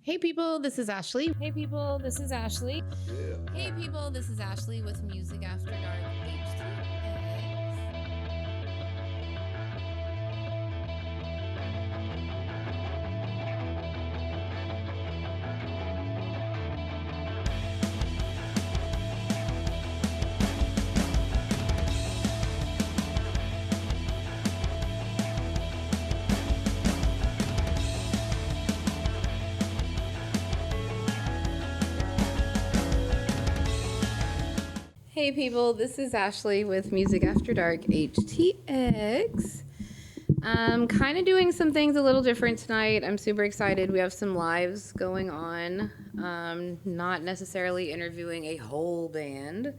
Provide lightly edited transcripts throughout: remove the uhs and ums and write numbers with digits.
Hey people, this is Ashley. Hey people, this is Ashley. Hey people, this is Ashley with Music After Dark HTX. Hey people, this is Ashley with Music After Dark HTX. Kind of doing some things a little different tonight. I'm super excited. We have some lives going on. Not necessarily interviewing a whole band.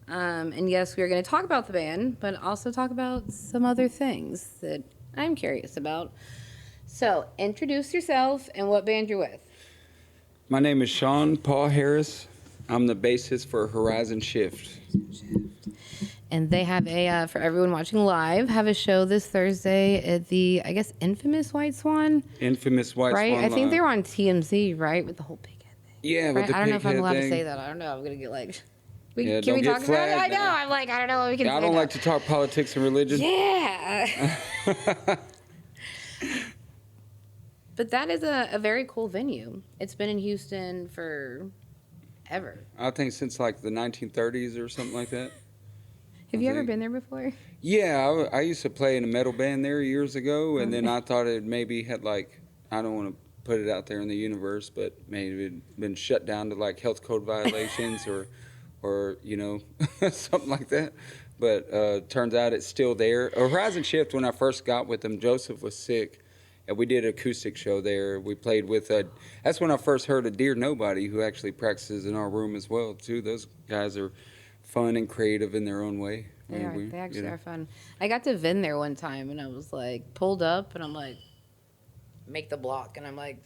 And yes, we are going to talk about the band, but also talk about some other things that I'm curious about. So, introduce yourself and what band you're with. My name is Sean Paul Harris. I'm the bassist for Horizon Shyft. And they have for everyone watching live, have a show this Thursday at the, I guess, infamous White Swan. Infamous White right? Swan. Right? I think they were on TMZ, right? With the whole pig head thing. Yeah, right? with the I don't know if I'm allowed thing. to say that. I don't know. I'm going to get like... Yeah, can we don't talk get about it? I flagged know. now. I'm like, I don't know what we can say I don't now. like to talk politics and religion. Yeah. But that is a very cool venue. It's been in Houston for ever. I think since like the 1930s or something like that. Have you ever been there before? Yeah, I used to play in a metal band there years ago, and then I thought it maybe had like, I don't want to put it out there in the universe, but maybe it had been shut down to like health code violations or you know, something like that. But turns out it's still there. Horizon Shyft, when I first got with them, Joseph was sick, and we did an acoustic show there. We played with, that's when I first heard of Dear Nobody, who actually practices in our room as well, too. Those guys are fun and creative in their own way. They are. They actually are fun. I got to Vin there one time, and I was like, pulled up, and I'm like, make the block, and I'm like,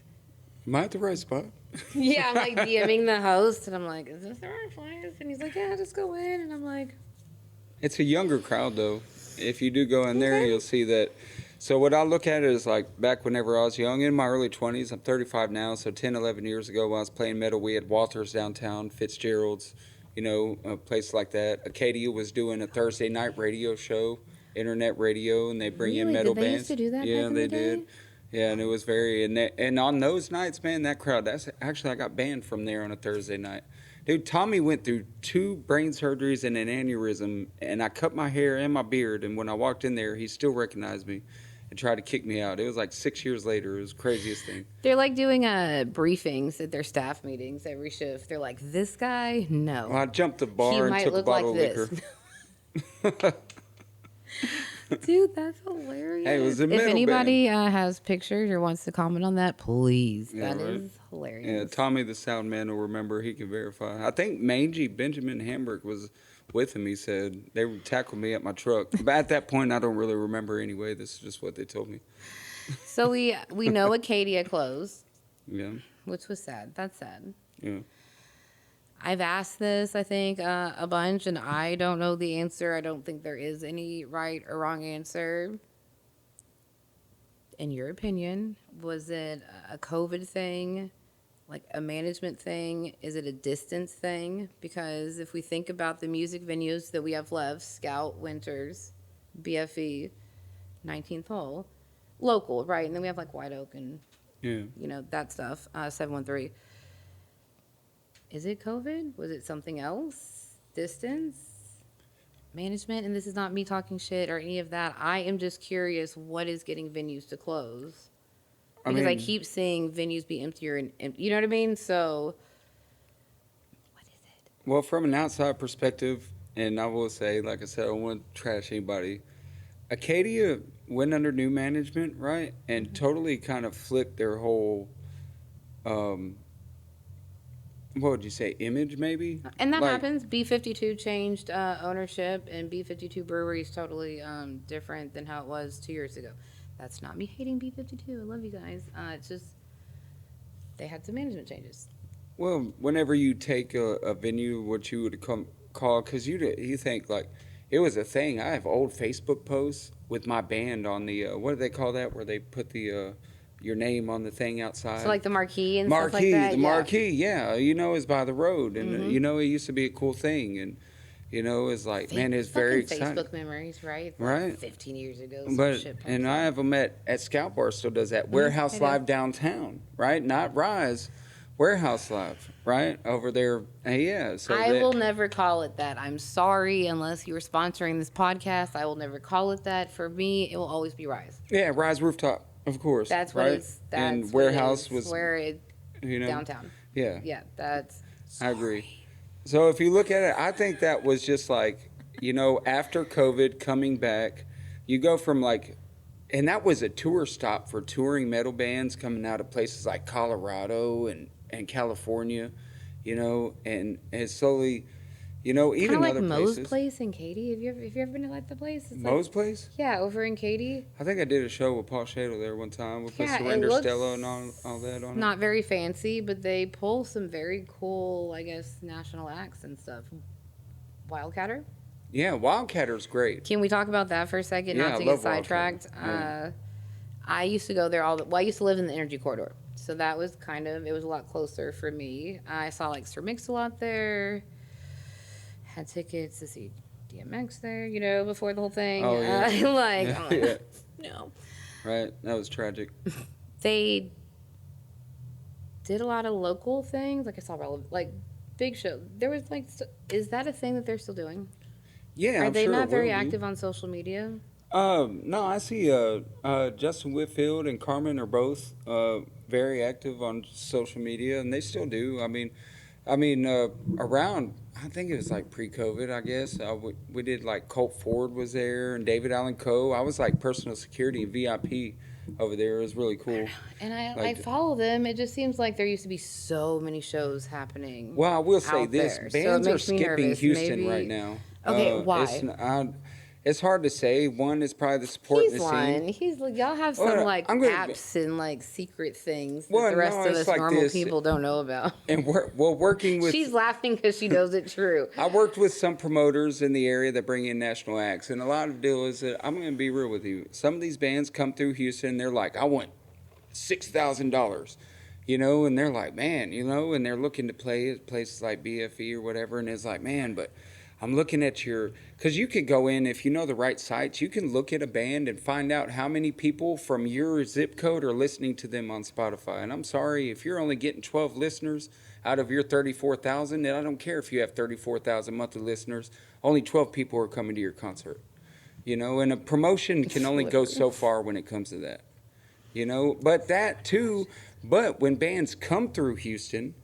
am I at the right spot? yeah, I'm like DMing the host, and I'm like, is this the right place? And he's like, yeah, just go in, and I'm like, it's a younger crowd, though. If you do go in there, you'll see that. So what I look at is like back whenever I was young, in my early 20s, I'm 35 now, so 10, 11 years ago when I was playing metal, we had Walters downtown, Fitzgerald's, you know, a place like that. Acadia was doing a Thursday night radio show, internet radio, and they bring in metal did they bands. used to do that Yeah, back in they the day? did. Yeah, and it was very, and on those nights, man, that crowd, that's actually, I got banned from there on a Thursday night. Dude, Tommy went through 2 brain surgeries and an aneurysm, and I cut my hair and my beard, and when I walked in there, he still recognized me and tried to kick me out. It was like 6 years later. It was the craziest thing. They're like doing briefings at their staff meetings every shift. They're like, this guy, no. Well, I jumped the bar He and might took a look bottle like of this. liquor. Dude, that's hilarious. Hey, it was a if metal anybody has pictures or wants to comment on that, please. Yeah, That right. is hilarious. Yeah, Tommy the sound man will remember. He can verify. I think Mangy Benjamin Hamburg was with him. He said they tackled me at my truck. But at that point, I don't really remember anyway. This is just what they told me. So we know Acadia closed, Yeah, which was sad. That's sad. yeah. I've asked this, I think, a bunch, and I don't know the answer. I don't think there is any right or wrong answer. In your opinion, was it a COVID thing, like a management thing? Is it a distance thing? Because if we think about the music venues that we have left, Scout, Winters, BFE, 19th Hole, local, right? And then we have like White Oak and, Yeah. you know, that stuff, 713. Is it COVID? Was it something else? Distance? Management? And this is not me talking shit or any of that. I am just curious what is getting venues to close. Because I keep seeing venues be emptier and you know what I mean? So, what is it? Well, from an outside perspective, and I will say, like I said, I don't want to trash anybody. Acadia went under new management, right? And totally kind of flipped their whole, what would you say, image maybe? And that Like- happens. B52 changed ownership, and B52 Brewery is totally different than how it was 2 years ago. That's not me hating B52. I love you guys. It's just they had some management changes. Well, whenever you take a venue, what you would call, because you think like it was a thing. I have old Facebook posts with my band on the what do they call that? Where they put the your name on the thing outside. So like the marquee and stuff like that? The marquee, yeah. You know, is by the road. And, you know, it used to be a cool thing. And, you know, it's like, man, it's very exciting. Facebook memories, right? Right. Like 15 years ago. And I have them at Scout Bar still does that. Warehouse Live downtown, right? Not Rise. Warehouse Live, right? Over there. Yeah. So I will never call it that. I'm sorry, unless you were sponsoring this podcast. I will never call it that. For me, it will always be Rise. Yeah, Rise Rooftop, of course. That's what it's. That's and Warehouse was where it. You know, downtown. Yeah. Yeah, that's. I agree. So if you look at it, I think that was just like, you know, after COVID coming back, you go from like, and that was a tour stop for touring metal bands coming out of places like Colorado and California, you know, and slowly, you know, even like other Moe's places. place in Katy. Have you ever been to like the place? It's Moe's like, place? Yeah, over in Katy. I think I did a show with Paul Shadle there one time. We put Yeah, Surrender it looks Stella and all that on it. Not very fancy, but they pull some very cool, I guess, national acts and stuff. Wildcatter? Yeah, Wildcatter's great. Can we talk about that for a second? Yeah, Not I to love get sidetracked. Wildcatter. I used to go there I used to live in the Energy Corridor. So that was it was a lot closer for me. I saw like Sir Mix-a-Lot there. Had tickets to see DMX there, you know, before the whole thing. Oh, yeah. Yeah. No. Right, that was tragic. They did a lot of local things. Like I saw like big show. There was like, is that a thing that they're still doing? Yeah, Are they sure not it very will be. active on social media? No, I see Justin Whitfield and Carmen are both very active on social media, and they still do. I mean, around, I think it was like pre-COVID, I guess. We did like Colt Ford was there, and David Allen Coe. I was like personal security and VIP over there. It was really cool. And I Like- follow them. It just seems like there used to be so many shows happening. Well, I will say out this: there. So it bands are makes me skipping nervous. Houston Maybe- right now. Okay, why? It's hard to say. One is probably the support in He's the lying. scene. He's like, y'all have some Well, like I'm gonna- apps and like secret things that Well, the rest no, of it's us like normal this. people don't know about. And working with She's laughing because she knows it's true. I worked with some promoters in the area that bring in national acts, and a lot of the deal is that I'm going to be real with you. Some of these bands come through Houston, they're like, I want $6,000, you know, and they're like, man, you know, and they're looking to play at places like BFE or whatever, and it's like, man, but I'm looking at because you could go in, if you know the right sites, you can look at a band and find out how many people from your zip code are listening to them on Spotify. And I'm sorry, if you're only getting 12 listeners out of your 34,000, then I don't care if you have 34,000 monthly listeners, only 12 people are coming to your concert. You know, and a promotion can only go so far when it comes to that. You know, but when bands come through Houston,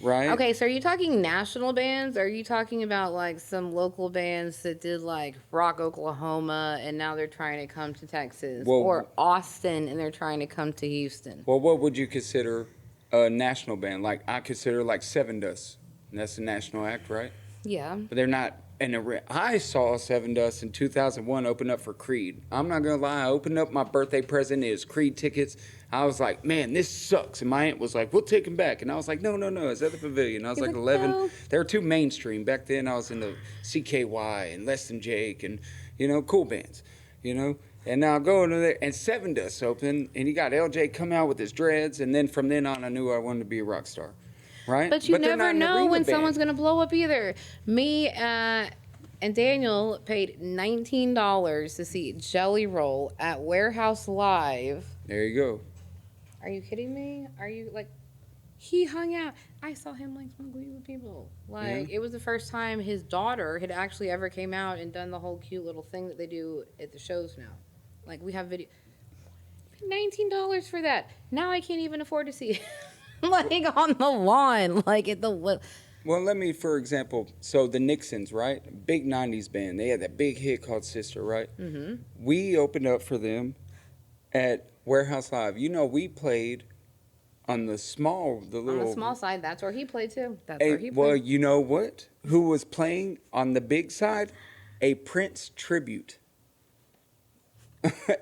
right? Okay, so are you talking national bands? Or are you talking about like some local bands that did like Rock, Oklahoma, and now they're trying to come to Texas, Well- or Austin and they're trying to come to Houston? Well, what would you consider a national band? Like I consider like Seven Dust. And that's a national act, right? Yeah. But they're not. I saw Seven Dust in 2001 open up for Creed. I'm not gonna lie. I opened up my birthday present is Creed tickets. I was like, man, this sucks. And my aunt was like, we'll take them back. And I was like, no, it's at the Pavilion. I was He's like like, 11. no. They were too mainstream back then. I was into CKY and Less Than Jake and cool bands, And now I go into there and Seven Dust open, and you got LJ come out with his dreads, and then from then on, I knew I wanted to be a rock star. Right? But you they're never not an know arena when band. someone's going to blow up either. Me and Daniel paid $19 to see Jelly Roll at Warehouse Live. There you go. Are you kidding me? Are you like, he hung out. I saw him like smoke weed with people. Like, It was the first time his daughter had actually ever came out and done the whole cute little thing that they do at the shows now. Like, we have video. $19 for that. Now I can't even afford to see it. Like on the lawn, like at the. Well, let me, for example, so the Nixons, right? Big 90s band. They had that big hit called Sister, right? Mm-hmm. We opened up for them at Warehouse Live. We played on the small, On the small side, that's where he played too. Well, you know what? Who was playing on the big side? A Prince tribute.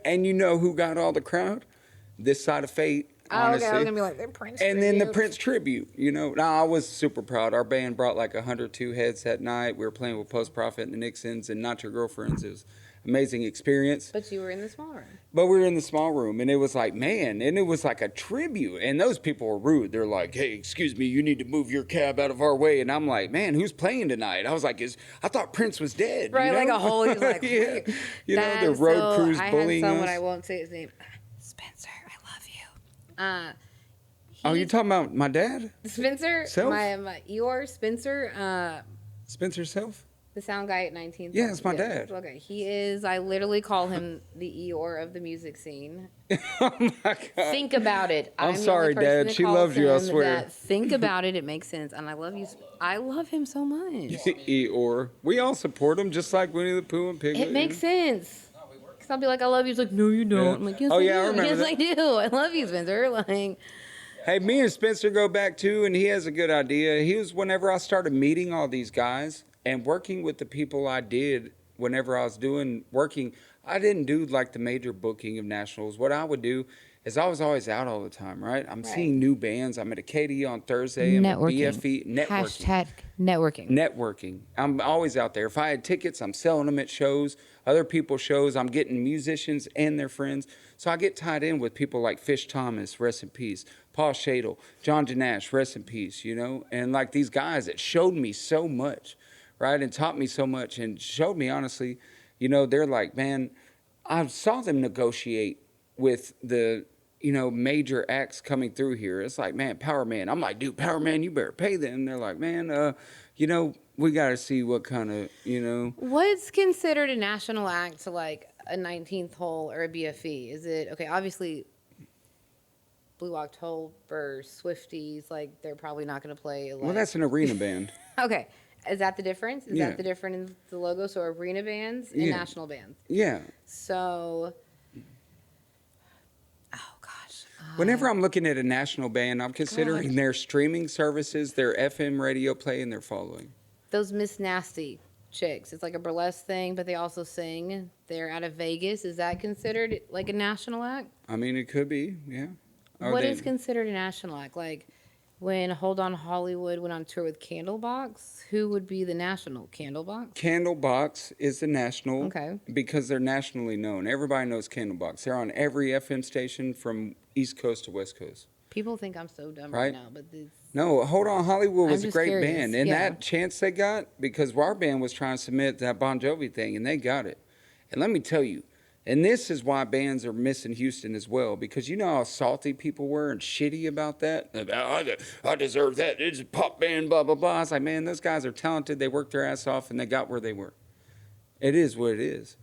And you know who got all the crowd? This Side of Fate. Honestly. Okay, I was gonna be like, they're Prince. And then the tribute. Prince tribute, No, I was super proud. Our band brought like 102 heads that night. We were playing with Post Profit and the Nixons and Not Your Girlfriends. amazing experience. But you were in the small room. But we were in the small room, and it was like, man, and it was like a tribute. And those people were rude. They're like, hey, excuse me, you need to move your cab out of our way. And I'm like, man, who's playing tonight? I was like, I thought Prince was dead. Right, you know? like a whole, he's like, yeah. You know, the road crews bullying I had someone, us. I won't say his name. Spencer, I love you. Oh, you talking about my dad? Spencer? Self? My Eeyore, Spencer, Spencer Self? the sound guy at 19th. Yeah, it's my dad. Okay, he is, I literally call him the Eeyore of the music scene. Oh, my God. Think about it. I'm the sorry, only person Dad. that She calls loves you, I him swear. that. Think about it. It makes sense. And I love you. I love him so much. Eeyore. We all support him, just like Winnie the Pooh and Piglet. It makes sense. Because I'll be like, I love you. He's like, no, you don't. Yeah. I'm like, yes, Oh, I yeah, I do. remember Yes, that. I do. I love you, Spencer. Like, Hey, me and Spencer go back too, and he has a good idea. He was whenever I started meeting all these guys and working with the people I did whenever I was working, I didn't do like the major booking of nationals. What I would do is I was always out all the time, right? I'm seeing new bands. I'm at a KD on Thursday. I'm at BFE. Networking. Hashtag networking. Networking. I'm always out there. If I had tickets, I'm selling them at shows, other people's shows. I'm getting musicians and their friends. So I get tied in with people like Fish Thomas, rest in peace, Paul Shadle, John Janash, rest in peace, you know? And like these guys that showed me so much, right? And taught me so much and showed me, honestly, you know, they're like, man, I saw them negotiate with the, you know, major acts coming through here. It's like, man, Power Man. I'm like, dude, Power Man, you better pay them. They're like, man, you know, we got to see what kind of, you know. What's considered a national act to like a 19th hole or a BFE? Is it, okay, obviously Blue October, Swifties, like they're probably not going to play. Like, Well, that's an arena band. okay. Is that the difference? Is Yeah. that the difference in the logo? So arena bands and Yeah. national bands. Yeah. So, oh gosh. Whenever I'm looking at a national band, I'm considering their streaming services, their FM radio play, and their following. Those Miss Nasty chicks. It's like a burlesque thing, but they also sing. They're out of Vegas. Is that considered like a national act? I mean, it could be, yeah. What is considered a national act? Like when Hold On Hollywood went on tour with Candlebox, who would be the national? Candlebox? Candlebox is the national. Okay. Because they're nationally known. Everybody knows Candlebox. They're on every FM station from East Coast to West Coast. People think I'm so dumb right now, but it's, No, Hold On Hollywood was I'm a just great curious, band. And yeah. that chance they got, because our band was trying to submit that Bon Jovi thing, and they got it. And let me tell you, and this is why bands are missing Houston as well, because you know how salty people were and shitty about that? I deserve that. It's a pop band, blah, blah, blah. I was like, man, those guys are talented. They worked their ass off, and they got where they were. It is what it is,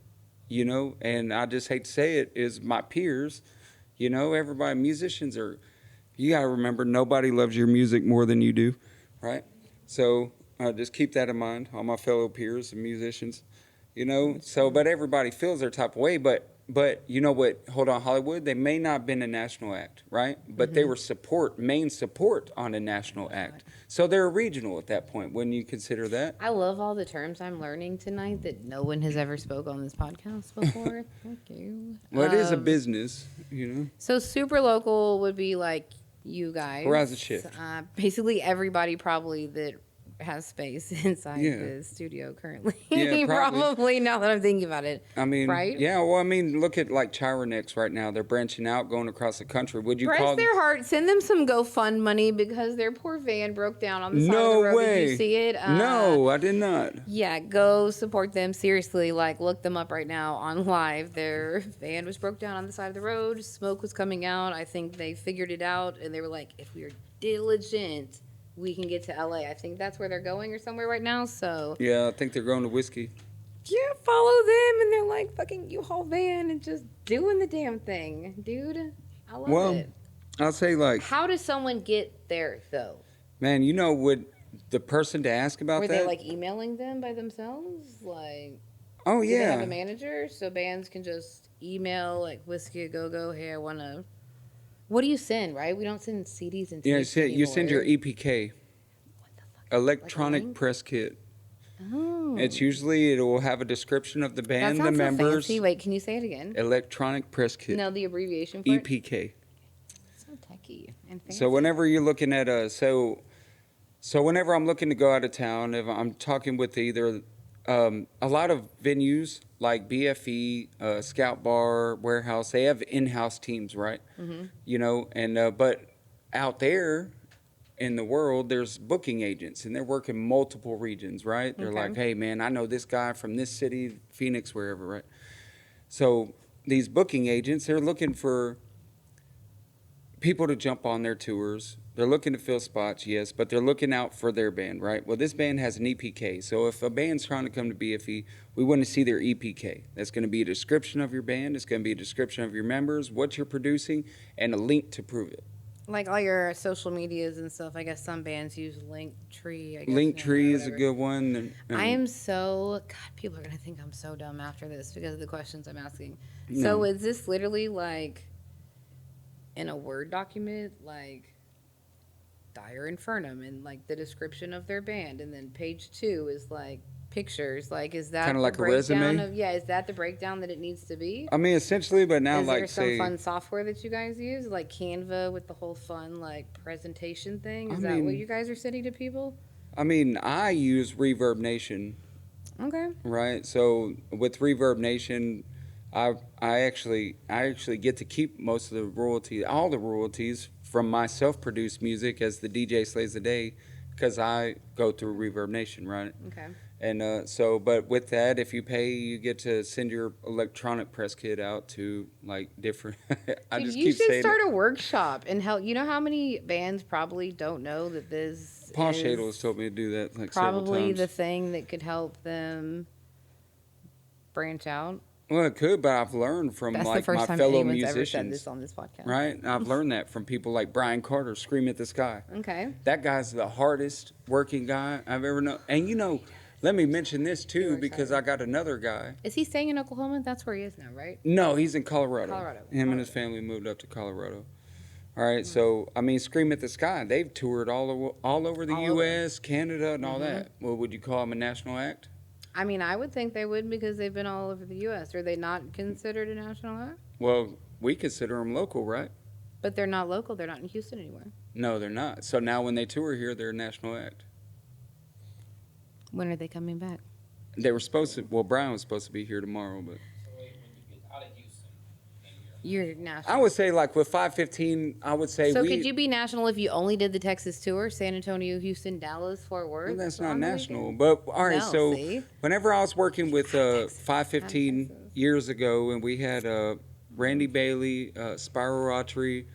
you know? And I just hate to say it, is my peers, you know, everybody, musicians are, you got to remember, nobody loves your music more than you do, right? So just keep that in mind, all my fellow peers and musicians. You know, so, but everybody feels their type of way. But you know what, Hold On Hollywood, they may not have been a national act, right? But they were main support on a national act. So they're a regional at that point, when you consider that. I love all the terms I'm learning tonight that no one has ever spoke on this podcast before. Thank you. Well, it is a business, you know. So super local would be like you guys. Horizon Shyft. Basically everybody probably that has space inside Yeah. the studio currently. Yeah, probably now that I'm thinking about it. I mean, right? yeah, well, I mean, look at like Chironex right now. They're branching out, going across the country. Would you Bless call their heart. Send them some GoFund money because their poor van broke down on the side No of the road. way. Did you see it? No, I did not. Yeah, go support them. Seriously, like look them up right now on live. Their van was broke down on the side of the road. Smoke was coming out. I think they figured it out and they were like, if we are diligent, we can get to LA. I think that's where they're going or somewhere right now. So Yeah, I think they're going to whiskey. yeah, follow them and they're like fucking U-Haul van and just doing the damn thing, dude. I love it. I'll say like, How does someone get there though? man, you know what, the person to ask about Were that? they like emailing them by themselves? Like, Oh do they have yeah. a manager so bands can just email like Whiskey a Go Go? Hey, I want to. What do you send? Right? We don't send CDs and Yeah, tapes you send your anymore. EPK, What the fuck? electronic link? press kit. Oh, It's usually, it will have a description of the that band, sounds the so members. fancy. Wait, can you say it again? Electronic press kit. No, the abbreviation for it. EPK. So techy and fancy. So whenever you're looking at so whenever I'm looking to go out of town, if I'm talking with either A lot of venues like BFE, Scout Bar, Warehouse, they have in-house teams, right? You know, and but out there in the world, there's booking agents, and they're working multiple regions, right? They're Okay. like, hey, man, I know this guy from this city, Phoenix, wherever, right? So these booking agents, they're looking for people to jump on their tours. They're looking to fill spots, yes, but they're looking out for their band, right? Well, this band has an EPK. So if a band's trying to come to BFE, we want to see their EPK. That's going to be a description of your band. It's going to be a description of your members, what you're producing, and a link to prove it. Like all your social medias and stuff. I guess some bands use Linktree. I guess Linktree now, or is a whatever. good one. I am so God. People are gonna think I'm so dumb after this because of the questions I'm asking. No. So is this literally like in a Word document, like Dire Infernum, and like the description of their band, and then page 2 is like pictures. Like, is that Kinda the like a breakdown resume? of? Yeah, is that the breakdown that it needs to be? I mean, essentially, but now, Is there like, some say, fun software that you guys use, like Canva, with the whole fun like presentation thing? Is I that what mean- you guys are sending to people? I use Reverb Nation, Okay. right? So with Reverb Nation, I actually get to keep most of the royalties, all the royalties from my self-produced music as the DJ slays the day, because I go through Reverb Nation, right? Okay. And so, but with that, if you pay, you get to send your electronic press kit out to like different. I Dude, just you keep should saying start it. a workshop and help. You know how many bands probably don't know that this Paul is Shadle has told me to do that like several probably times. the thing that could help them branch out. Well, it could, but I've learned from That's the like first my time fellow anyone's ever said musicians, this on this podcast. right? And I've learned that from people like Brian Carter, Scream at the Sky. Okay. That guy's the hardest working guy I've ever known. And you know, let me mention this too, You're because excited. I got another guy. Is he staying in Oklahoma? That's where he is now, right? No, he's in Colorado. Colorado. Him and his family moved up to Colorado. All right, so I mean, Scream at the Sky. They've toured all over the All over. U.S., Canada, and all that. Well, would you call them a national act? I mean, I would think they would because they've been all over the U.S. Are they not considered a national act? Well, we consider them local, right? But they're not local. They're not in Houston anymore. No, they're not. So now when they tour here, they're a national act. When are they coming back? They were supposed to. Well, Brian was supposed to be here tomorrow, but When you get out of Houston, then you're You're national. I would say like with 515, I would say So we. could you be national if you only did the Texas tour, San Antonio, Houston, Dallas, Fort Worth? Well, that's not on the national, weekend? but all right. No, so see? whenever I was working with Texas. 515 Texas. years ago, and we had Randy Bailey, Spiral Autry,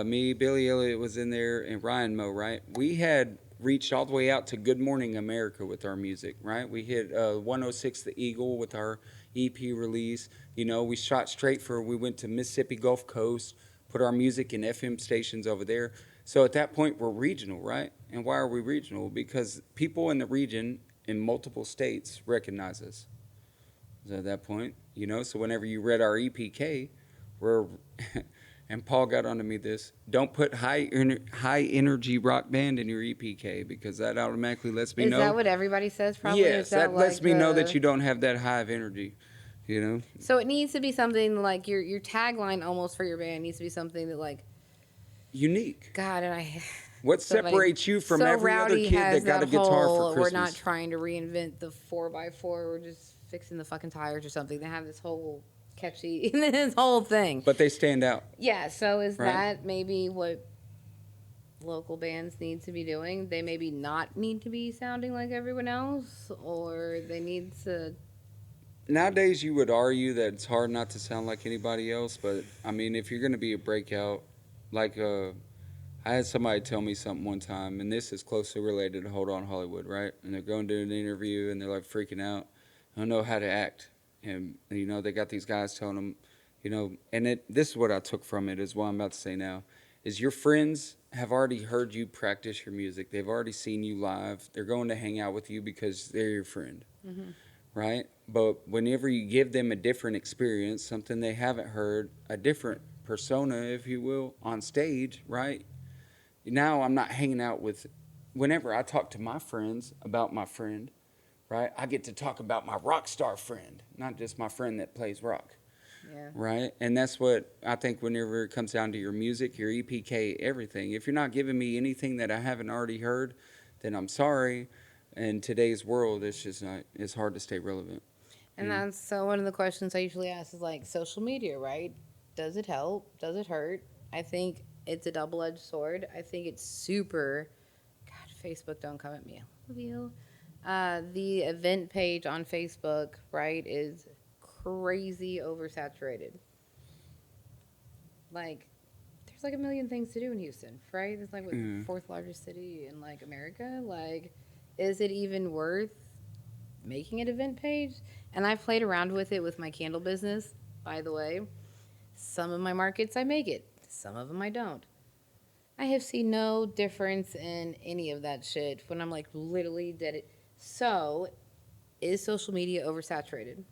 me, Billy Elliott was in there, and Ryan Moe. Right, we had reached all the way out to Good Morning America with our music. Right, we hit 106 The Eagle with our EP release. You know, we shot straight for. We went to Mississippi Gulf Coast, put our music in FM stations over there. So at that point, we're regional, right? And why are we regional? Because people in the region in multiple states recognize us. So at that point, you know, so whenever you read our EPK, we're, and Paul got onto me this, don't put high energy rock band in your EPK because that automatically lets me Is know. that what everybody says? Probably. Yes, Is that lets like me know that the- you don't have that high of energy, you know? So it needs to be something like your tagline almost for your band needs to be something that like Unique. God and I. What so funny. separates you from So every other Rowdy kid has that got a guitar whole, for Christmas? We're not trying to reinvent the 4x4. We're just fixing the fucking tires or something. They have this whole catchy, this whole thing. But they stand out. Yeah. So is Right. that maybe what local bands need to be doing? They maybe not need to be sounding like everyone else, or they need to. Nowadays, you would argue that it's hard not to sound like anybody else, but I mean, if you're going to be a breakout, like I had somebody tell me something one time, and this is closely related to Hold On Hollywood, right? And they're going to do an interview, and they're like freaking out. I don't know how to act, and you know they got these guys telling them, you know, and this is what I took from it is what I'm about to say now, is your friends have already heard you practice your music. They've already seen you live. They're going to hang out with you because they're your friend. Right? But whenever you give them a different experience, something they haven't heard, a different persona, if you will, on stage, right? Now I'm not hanging out with, whenever I talk to my friends about my friend, right? I get to talk about my rock star friend, not just my friend that plays rock, Yeah. right? And that's what I think whenever it comes down to your music, your EPK, everything. If you're not giving me anything that I haven't already heard, then I'm sorry. in today's world, it's just not. It's hard to stay relevant. And that's so one of the questions I usually ask is like social media, right? Does it help? Does it hurt? I think it's a double-edged sword. I think it's super. God, Facebook, don't come at me. I love you. The event page on Facebook, right, is crazy oversaturated. Like, there's like a million things to do in Houston, right? It's like what, fourth largest city in like America. Like, is it even worth making an event page? And I've played around with it with my candle business, by the way. Some of my markets I make it, some of them I don't. I have seen no difference in any of that shit when I'm like literally dead it. So, is social media oversaturated?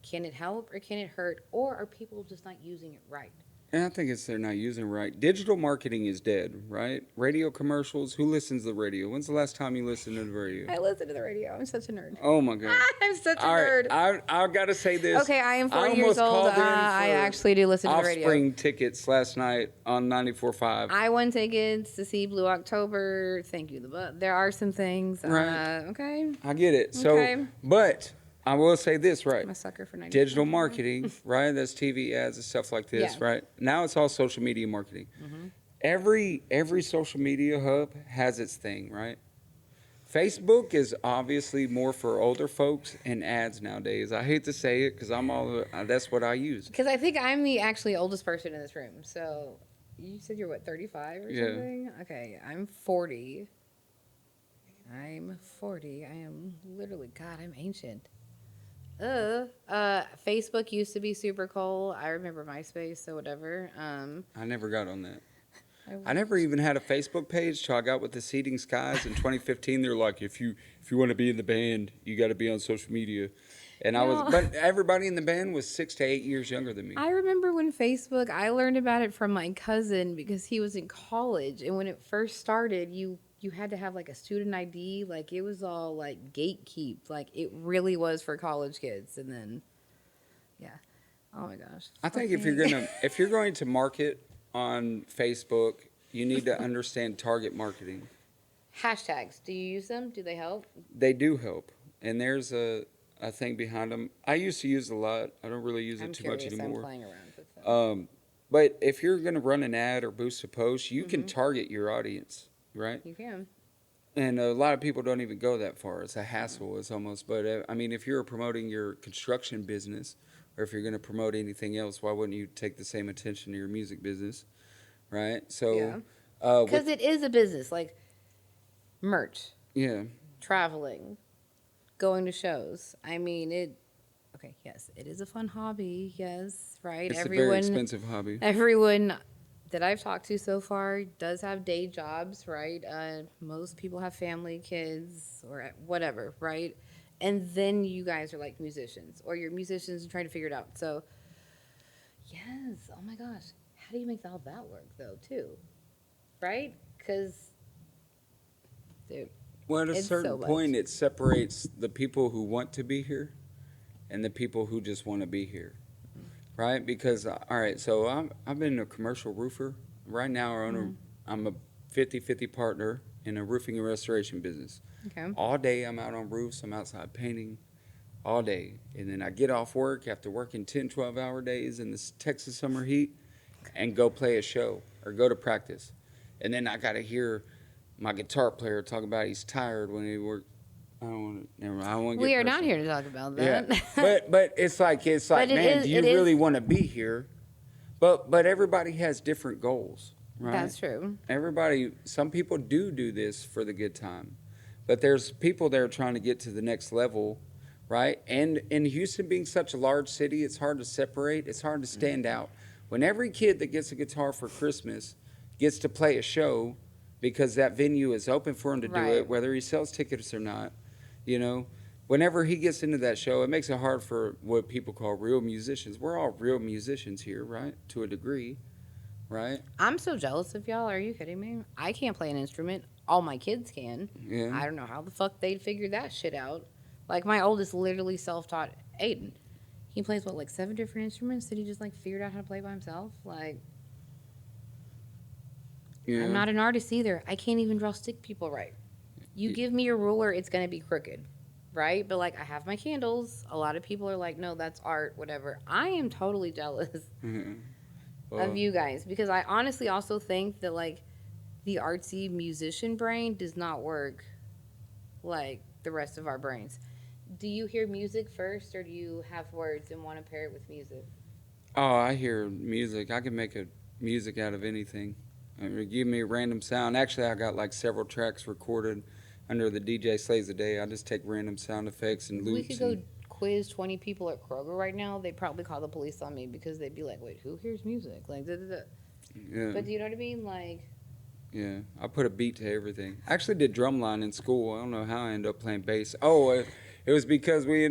Can it help or can it hurt? Or are people just not using it right? And I think it's they're not using it right. Digital marketing is dead, right? Radio commercials. Who listens to the radio? When's the last time you listened to the radio? I listen to the radio. I'm such a nerd. Oh my god! I'm such a All right, nerd. I've got to say this. Okay, I am 40 almost years old. called in I for actually do listen to the radio. Offspring tickets last night on 94.5. I won tickets to see Blue October. Thank you. There are some things. Right. Okay. I get it. So, Okay. but I will say this, right? I'm a sucker for 90. Digital marketing, right? That's TV ads and stuff like this, Yeah. right? Now it's all social media marketing. Mm-hmm. Every social media hub has its thing, right? Facebook is obviously more for older folks and ads nowadays. I hate to say it because that's what I use. Because I think I'm the actually oldest person in this room. So you said you're what, 35 or something? Okay, I'm 40. I'm 40. I am literally, God, I'm ancient. Facebook used to be super cool. I remember MySpace, so whatever. I never got on that. I never even had a Facebook page till I got with the Seeding Skies in 2015. They're like, if you want to be in the band, you got to be on social media. And but everybody in the band was 6 to 8 years younger than me. I remember when Facebook, I learned about it from my cousin because he was in college. And when it first started, you had to have like a student ID. Like it was all like gatekeep. Like it really was for college kids. And then, yeah. Oh my gosh. I think if you're going to market on Facebook, you need to understand target marketing. Hashtags. Do you use them? Do they help? They do help. And there's a thing behind them. I used to use it a lot. I don't really use it too much anymore. I'm playing around with them. But if you're going to run an ad or boost a post, you can target your audience, right? You can. And a lot of people don't even go that far. It's a hassle. It's almost. But I mean, if you're promoting your construction business, or if you're going to promote anything else, why wouldn't you take the same attention to your music business, right? So, because it is a business, like merch, traveling, going to shows. I mean, okay, yes, it is a fun hobby. Yes, right. It's a very expensive hobby. Everyone that I've talked to so far does have day jobs, right? Most people have family, kids, or whatever, right? And then you guys are like musicians, or you're musicians and trying to figure it out. So, yes, oh my gosh. How do you make all that work, though, too? Right? Because, dude, well, at a certain point, it separates the people who want to be here and the people who just want to be here, right? Because, all right, so I've been a commercial roofer. Right now, I'm a 50-50 partner in a roofing and restoration business. Okay. All day I'm out on roofs, I'm outside painting all day. And then I get off work after working 10, 12-hour days in this Texas summer heat and go play a show or go to practice. And then I got to hear my guitar player talk about he's tired when he worked. I don't want to We are not here to talk about that. Yeah. But it's like man, do you really want to be here? But everybody has different goals, right? That's true. Some people do this for the good time. But there's people that are trying to get to the next level, right? And in Houston being such a large city, it's hard to separate. It's hard to stand out. When every kid that gets a guitar for Christmas gets to play a show because that venue is open for him to do it, whether he sells tickets or not, whenever he gets into that show, it makes it hard for what people call real musicians. We're all real musicians here, right? To a degree, right? I'm so jealous of y'all. Are you kidding me? I can't play an instrument. All my kids can. Yeah. I don't know how the fuck they'd figure that shit out. Like, my oldest literally self-taught Aiden. He plays, like 7 different instruments that he just, figured out how to play by himself. Like, I'm not an artist either. I can't even draw stick people right. You give me a ruler, it's going to be crooked, right? But like, I have my candles. A lot of people are like, no, that's art, whatever. I am totally jealous of you guys because I honestly also think that like the artsy musician brain does not work like the rest of our brains. Do you hear music first or do you have words and want to pair it with music? Oh, I hear music. I can make a music out of anything. Give me a random sound. Actually, I got like several tracks recorded under the DJ Slays a Day. I just take random sound effects and loops. We could go quiz 20 people at Kroger right now. They'd probably call the police on me because they'd be like, wait, who hears music? Like, da, da, da. Yeah. But do you know what I mean? Like, yeah, I put a beat to everything. I actually did drumline in school. I don't know how I ended up playing bass. Oh, it was because we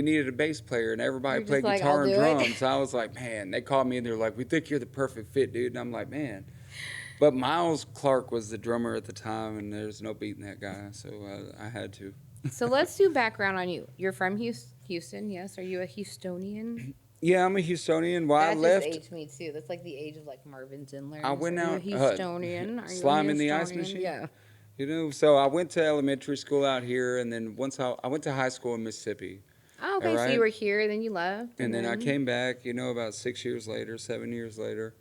needed a bass player and everybody played like, guitar and I'll do it. drums. I was like, man, they called me and they're like, we think you're the perfect fit, dude. And I'm like, man. But Miles Clark was the drummer at the time, and there's no beating that guy, so I had to. So let's do background on you. You're from Houston, yes? Are you a Houstonian? Yeah, I'm a Houstonian. Well, I That left. just aged me too. That's like the age of like Marvin Zindler. I went out, Are you a Houstonian? Are you a Slime in the Ice Houstonian? Machine? Yeah. You know, so I went to elementary school out here, and then once I went to high school in Mississippi. Oh, okay, so Alright. you were here, then you left. And then I came back, about 6 years later, 7 years later.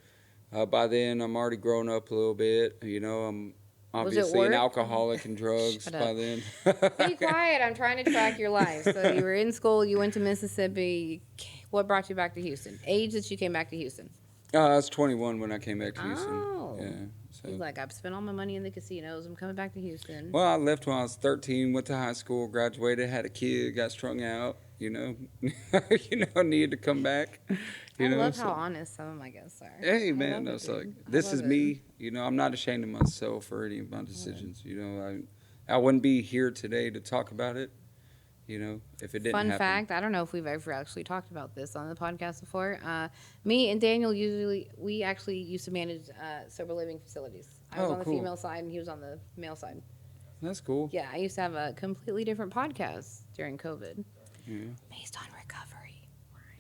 By then, I'm already grown up a little bit. I'm obviously an work? alcoholic and drugs Shut by up. then. Be quiet. I'm trying to track your life. So you were in school, you went to Mississippi. What brought you back to Houston? Age that you came back to Houston? I was 21 when I came back to Houston. Oh. Yeah. So. He's like, I've spent all my money in the casinos. I'm coming back to Houston. Well, I left when I was 13, went to high school, graduated, had a kid, got strung out, needed to come back. I love how honest some of my guests are. Hey, I man, love it, that's like, dude. I this love is it. me. I'm not ashamed of myself or any of my decisions. I wouldn't be here today to talk about it, if it didn't Fun happen. fact, I don't know if we've ever actually talked about this on the podcast before. Me and Daniel we actually used to manage sober living facilities. I was Oh, on the cool. female side and he was on the male side. That's cool. Yeah, I used to have a completely different podcast during COVID Yeah. based on recovery.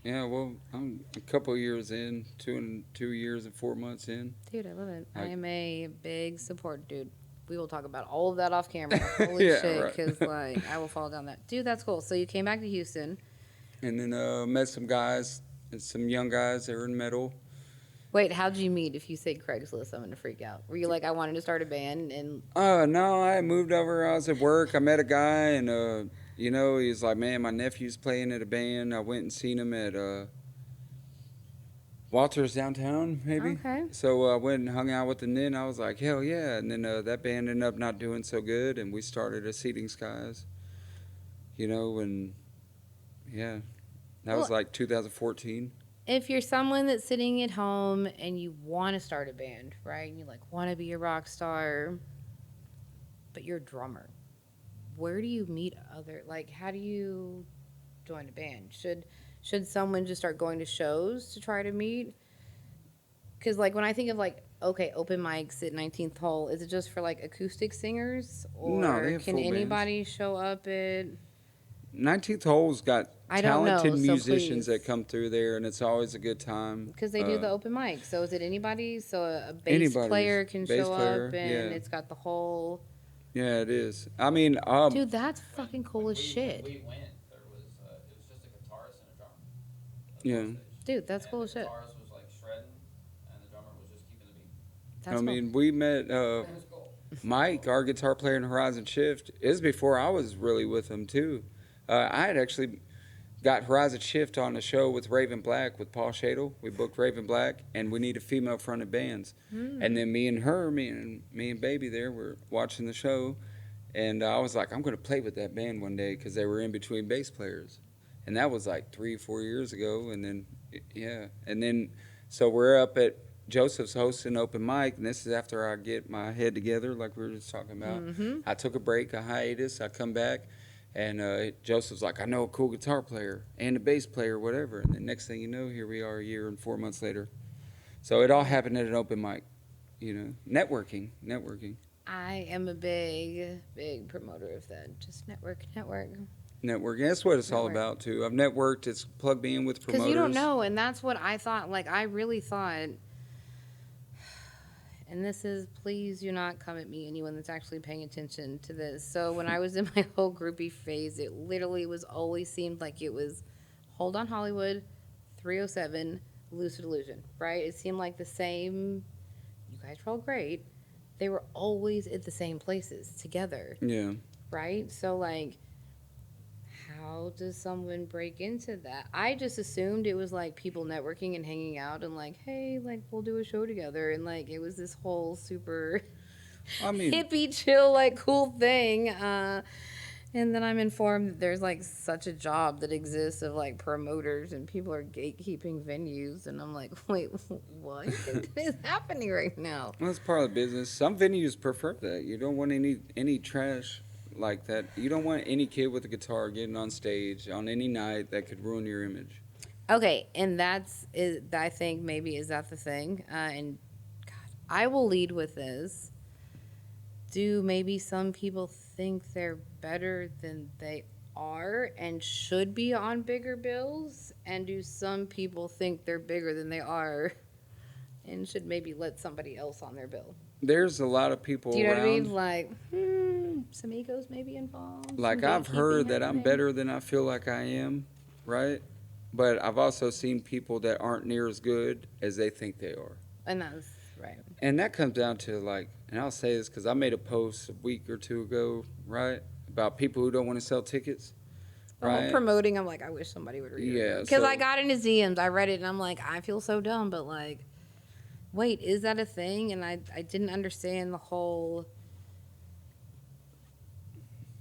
Yeah, well, I'm a couple of years in, 2 years and 4 months in. Dude, I love it. I Like- am a big support dude. We will talk about all of that off camera. Holy Yeah, shit, right. because like I will fall down that. Dude, that's cool. So you came back to Houston. And then met some guys, some young guys that were in metal. Wait, how'd you meet? If you say Craigslist, I'm gonna freak out. Were you like, I wanted to start a band and No, I moved over. I was at work. I met a guy, and he's like, man, my nephew's playing at a band. I went and seen him at Walters downtown, maybe. Okay. So I went and hung out with him. Then I was like, hell yeah! And then that band ended up not doing so good, and we started a Seating Skies. And yeah, that was Well- like 2014. if you're someone that's sitting at home and you want to start a band, right? And you like want to be a rock star, but you're a drummer. Where do you meet how do you join a band? Should someone just start going to shows to try to meet? Because like when I think of open mics at 19th Hole, is it just for like acoustic singers, or No, they have can full bands. anybody show up at? 19th Hole's got I don't know, talented so musicians please. that come through there, and it's always a good time. Because they do the open mic. So is it anybody? So a bass Anybody's player can bass show player, up and yeah. it's got the whole. Yeah, it is. I mean, Dude, that's fucking cool as When shit. we went, there was it was just a guitarist and a drummer. Yeah. Dude, that's And cool as the shit. guitarist was like shredding, and the drummer was just keeping the beat. That's I mean, we met It was cool. Mike, our guitar player in Horizon Shyft. It was before I was really with him too. I had actually got Horizon Shyft on a show with Raven Black with Paul Shadle. We booked Raven Black, and we needed female fronted bands. And then me and Baby there were watching the show, and I was like, I'm going to play with that band one day because they were in between bass players, and that was like 3 or 4 years ago. And then so we're up at Joseph's hosting open mic, and this is after I get my head together, like we were just talking about. I took a break, a hiatus. I come back. And Joseph's like, I know a cool guitar player and a bass player, whatever. And the next thing you know, here we are a year and 4 months later. So it all happened at an open mic, networking. I am a big, big promoter of that. Just network. Networking, that's what it's all Network. about, too. I've networked, it's plugged me in with promoters. Because you don't know, and that's what I thought. Like, I really thought and this is, please do not come at me, anyone that's actually paying attention to this. So when I was in my whole groupie phase, it literally was always seemed like it was Hold On Hollywood, 307, Lucid Illusion, right? It seemed like the same, you guys were all great. They were always at the same places together, Yeah. right? So, like, how does someone break into that? I just assumed it was like people networking and hanging out and like, hey, like we'll do a show together, and like it was this whole super I mean, hippie chill like cool thing. And then I'm informed that there's like such a job that exists of like promoters and people are gatekeeping venues, and I'm like, wait, what is happening right now? well, that's part of the business. Some venues prefer that. You don't want any trash like that. You don't want any kid with a guitar getting on stage on any night that could ruin your image. Okay, and I think maybe is that the thing? And God, I will lead with this. Do maybe some people think they're better than they are and should be on bigger bills? And do some people think they're bigger than they are and should maybe let somebody else on their bill? There's a lot of people Do you know what I around. mean? Like, some egos maybe involved. Like some I've heard gatekeeping that I'm happening. better than I feel like I am, right? But I've also seen people that aren't near as good as they think they are. And that's right. And that comes down to like, and I'll say this because I made a post a week or two ago, right, about people who don't want to sell tickets, The whole right? promoting, I'm like, I wish somebody would read it. Yeah, Because so- I got in his DMs, I read it, and I'm like, I feel so dumb, but like, wait, is that a thing? And I didn't understand the whole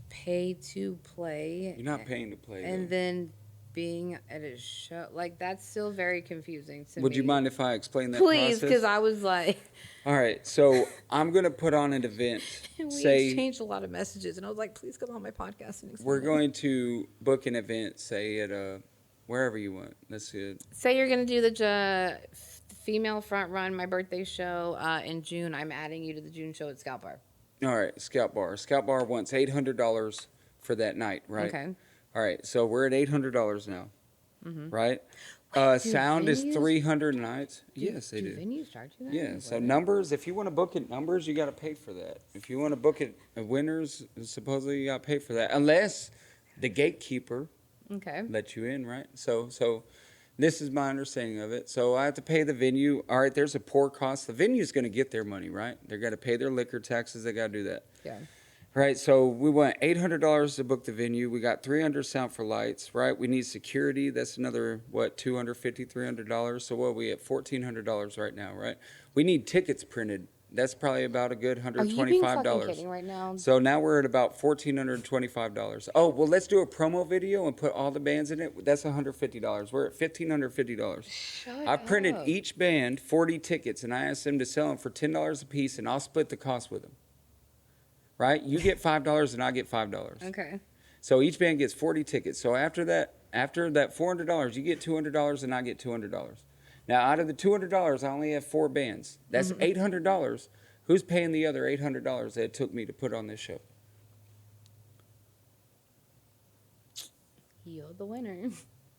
pay to play. You're not paying to play. And though. then being at a show, like, that's still very confusing to me. Would you mind if I explain that Please, process? because I was like, All right, so I'm gonna put on an event. we Say exchanged a lot of messages, and I was like, please come on my podcast and explain we're it. going to book an event, say at wherever you want. Let's see it. Say you're going to do the female front run, my birthday show in June. I'm adding you to the June show at Scout Bar. All right, Scout Bar. Scout Bar wants $800 for that night, right? Okay. All right, so we're at $800 now, right? do Sound is venues- $300 nights. Yes, they do. Venues charge you that? Yeah, so numbers, if you want to book it numbers, you got to pay for that. If you want to book it at winners, supposedly you got to pay for that. Unless the gatekeeper Okay. let you in, right? So this is my understanding of it. So I have to pay the venue. All right, there's a poor cost. The venue's going to get their money, right? They're going to pay their liquor taxes. They got to do that. Yeah. Right, so we want $800 to book the venue. We got $300 sound for lights, right? We need security. That's another, what, $250, $300. So what, we at $1,400 right now, right? We need tickets printed. That's probably about a good Are you being fucking $125. kidding right now? So now we're at about $1,425. Oh, well, let's do a promo video and put all the bands in it. That's $150. We're at $1,550. Shut I printed up. each band 40 tickets, and I asked them to sell them for $10 a piece, and I'll split the cost with them. Right? You get $5 and I get $5. Okay. So each band gets 40 tickets. So after that $400, you get $200 and I get $200. Now out of the $200, I only have 4 bands. That's $800. Who's paying the other $800 that it took me to put on this show? You're the winner.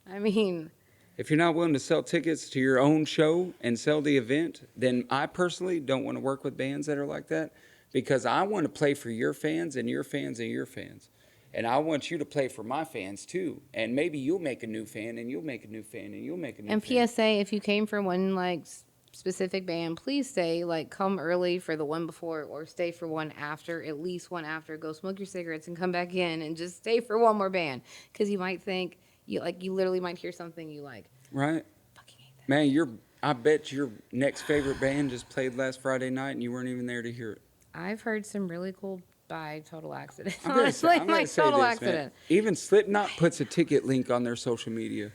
I mean, If you're not willing to sell tickets to your own show and sell the event, then I personally don't want to work with bands that are like that, because I want to play for your fans and your fans and your fans. And I want you to play for my fans too. And maybe you'll make a new fan and you'll make a new fan and you'll make a new and fan. PSA, if you came for one like specific band, please stay. Like, come early for the one before, or stay for one after. At least one after. Go smoke your cigarettes and come back in, and just stay for one more band, because you might think you literally might hear something you like. Right? Fucking hate that. Man, I bet your next favorite band just played last Friday night and you weren't even there to hear it. I've heard some really cool by Total Accident. I'm gonna Honestly, say like this, Total man. Accident. Even Slipknot puts a ticket link on their social media.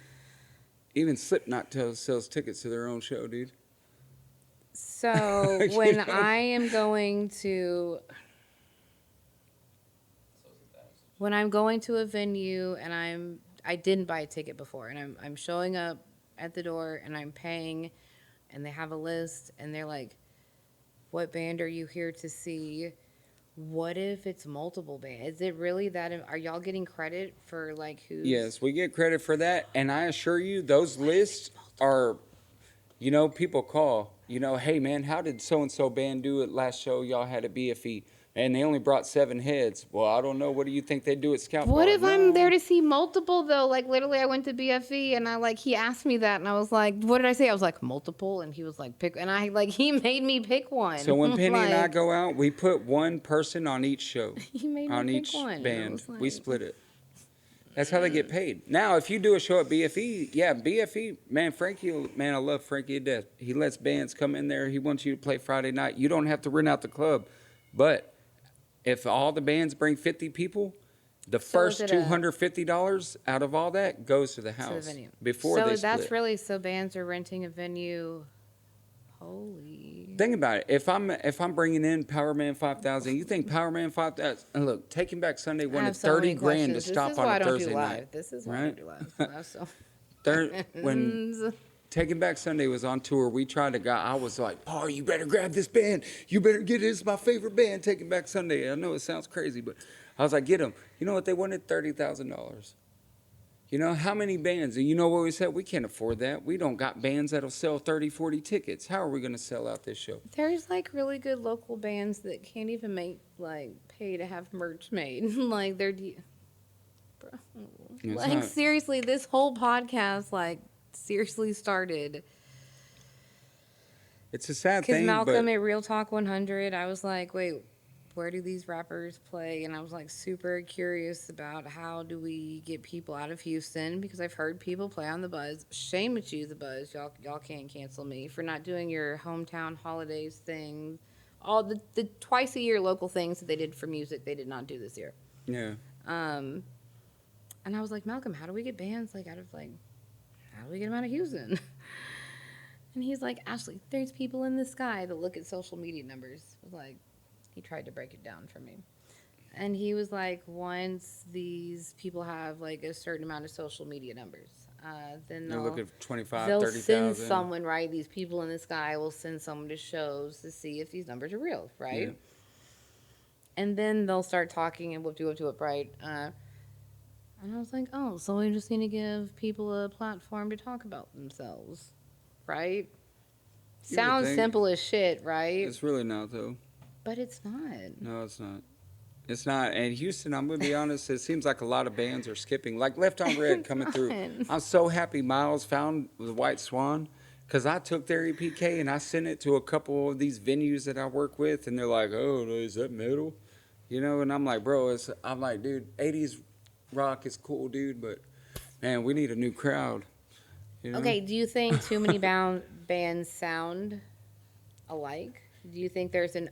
Even Slipknot sells tickets to their own show, dude. So You when know? I am going to a venue and I didn't buy a ticket before, and I'm showing up at the door and I'm paying, and they have a list and they're like, what band are you here to see? What if it's multiple bands? Is it really that? Are y'all getting credit for like who's? Yes, we get credit for that. And I assure you, those lists are, You know, people call, you know, hey man, how did so and so band do it last show? Y'all had a BFE and they only brought 7 heads. Well, I don't know. What do you think they do at Scout What Bar? if I'm No. there to see multiple though? Like literally, I went to BFE and he asked me that, and I was like, "What did I say?" I was like, "Multiple," and he was like, "Pick," and he made me pick one. So when Penny and I Like, go out, we put one person on each show, he made me on pick each one. And I band. was We like, split it. That's how they get paid. Now, if you do a show at BFE, yeah, BFE, man, I love Frankie to death. He lets bands come in there. He wants you to play Friday night. You don't have to rent out the club. But if all the bands bring 50 people, the So first is it a- $250 out of all that goes to the house to the venue before so they that's split. really so bands are renting a venue. Holy. Think about it. If I'm bringing in Powerman 5000, you think Powerman 5000? And look, Taking Back Sunday I wanted have so 30 many grand to questions. stop This is on why a I don't Thursday do night. live. This is why I right? don't do live. I have so When Taking Back Sunday was on tour, we tried to go. I was like, Paul, you better grab this band. You better get it. It's my favorite band, Taking Back Sunday. I know it sounds crazy, but I was like, get them. You know what? They wanted $30,000. You know, how many bands? And you know what we said? We can't afford that. We don't got bands that'll sell 30, 40 tickets. How are we going to sell out this show? there's like really good local bands that can't even pay to have merch made. Like bro. It's Like not- seriously, this whole podcast seriously started It's a sad because thing, Malcolm but at Real Talk 100. I was like, wait, where do these rappers play? And I was like super curious about how do we get people out of Houston, because I've heard people play on the Buzz. Shame at you, the Buzz. Y'all can't cancel me for not doing your hometown holidays thing. All the twice a year local things that they did for music, they did not do this year. yeah. And I was like, Malcolm, how do we get bands how do we get them out of Houston? And he's like, Ashley, there's people in the sky that look at social media numbers. I was like, he tried to break it down for me. And he was like, once these people have a certain amount of social media numbers, then They're looking for 25, they'll 30,000. send someone, right? These people in the sky will send someone to shows to see if these numbers are real, right? Yeah. And then they'll start talking and whoop, right? And I was like, oh, so we just need to give people a platform to talk about themselves, right? You would Sounds think. simple as shit, right? It's really not, though. But it's not. No, it's not. It's not. And Houston, I'm going to be honest, it seems like a lot of bands are skipping. Like Left on Red coming through. not. I'm so happy Miles found the White Swan, because I took their EPK and I sent it to a couple of these venues that I work with, and they're like, oh, is that metal? You know, and I'm like, bro, I'm like, dude, 80s rock is cool, dude, but, man, we need a new crowd. You know? Okay, do you think too many bands sound alike? Do you think there's and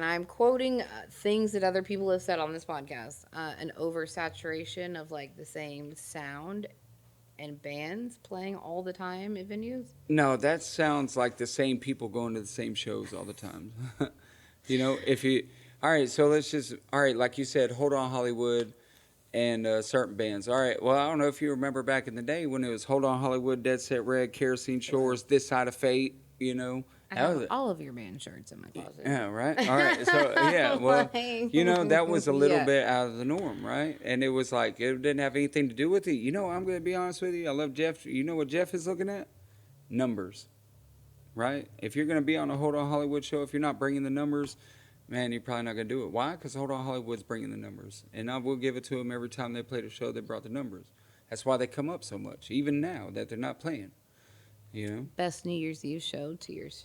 I'm quoting things that other people have said on this podcast, an oversaturation of the same sound and bands playing all the time at venues? No, that sounds like the same people going to the same shows all the time. You know, all right, so like you said, Hold On Hollywood and certain bands. All right, well, I don't know if you remember back in the day when it was Hold On Hollywood, Dead Set Red, Kerosene Shores, This Side of Fate, you know. I have all of your band shirts in my closet. Yeah, right. All right. So, yeah, well, you know, that was a little Yeah. bit out of the norm, right? And it was like, it didn't have anything to do with it. You know, I'm going to be honest with you. I love Jeff. You know what Jeff is looking at? Numbers, right? If you're going to be on a Hold On Hollywood show, if you're not bringing the numbers, man, you're probably not going to do it. Why? Because Hold On Hollywood's bringing the numbers. And I will give it to them every time they played a show, they brought the numbers. That's why they come up so much, even now that they're not playing, you know? Best New Year's Eve show 2 years.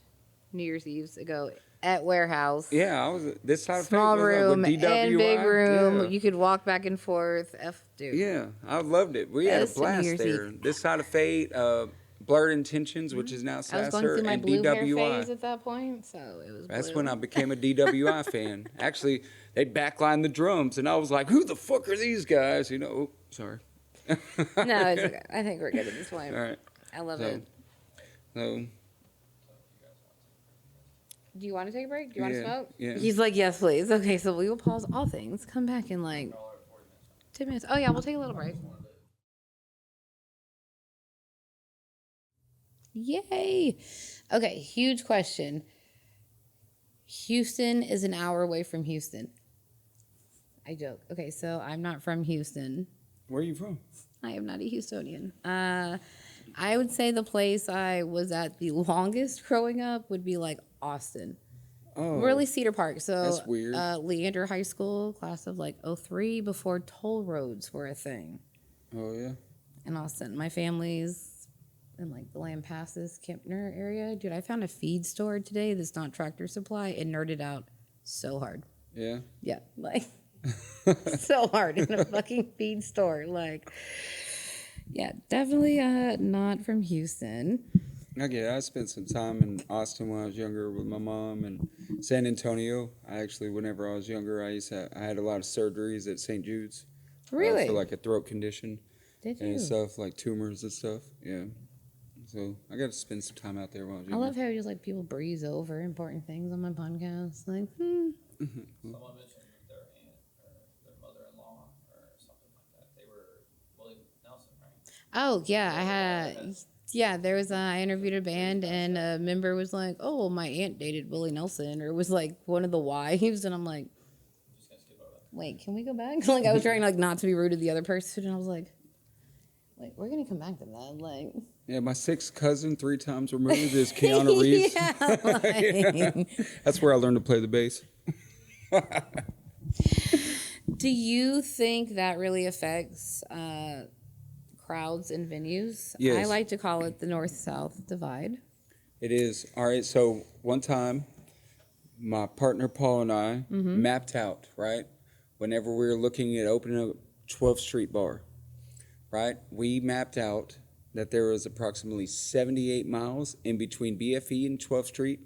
New Year's Eve's ago at Warehouse. Yeah, I was This Side of Fate Small was room with and DWI. big room. Yeah. You could walk back and forth. Dude. Yeah, I loved it. We had a Best New blast Year's there. Eve. This Side of Fate, Blurred Intentions, which is now I was going Sasser, through my and blue hair phase DWI. at that point, so it was. That's blue. when I became a DWI fan. Actually, they backlined the drums, and I was like, "Who the fuck are these guys?" You know. Oh, sorry. No, it's okay. I think we're good at this point. All right. I love So, it. so Do you want to take a break? Do you want to Yeah, smoke? yeah. He's like, yes, please. Okay, so we will pause all things. Come back in 10 minutes. Oh yeah, we'll take a little break. Yay! Okay, huge question. Houston is an hour away from Houston. I joke. Okay, so I'm not from Houston. where are you from? I am not a Houstonian. I would say the place I was at the longest growing up would be like Austin. Oh, Really Cedar Park. So that's weird. Leander High School, class of like '03, before toll roads were a thing Oh yeah. in Austin. My family's in like the Lampasas, Kempner area. Dude, I found a feed store today that's not Tractor Supply and nerded out so hard. Yeah. Yeah, like so hard in a fucking feed store. Like, yeah, definitely not from Houston. I get it. I spent some time in Austin when I was younger with my mom, and San Antonio. Whenever I was younger, I had a lot of surgeries at St. Jude's. Really? For like a throat condition Did you? and stuff, like tumors and stuff. Yeah. So I got to spend some time out there when I was I younger. love how just like people breeze over important things on my podcast. Like, Someone mentioned their aunt or their mother-in-law or something like that. They were Willie Nelson, right? oh yeah, there was I interviewed a band and a member was like, oh, well, my aunt dated Willie Nelson, or it was like one of the wives, and I'm like, I'm just gonna skip over that. wait, can we go back? Like I was trying like not to be rude to the other person, and I was like, wait, we're gonna come back to that, like. Yeah, my sixth cousin, 3 times removed, is Keanu Reeves. Yeah, like, That's where I learned to play the bass. do you think that really affects crowds and venues? Yes. I like to call it the north-south divide. It is. All right, so one time, my partner Paul and I mapped out, right? Whenever we were looking at opening a 12th Street bar, right? We mapped out that there was approximately 78 miles in between BFE and 12th Street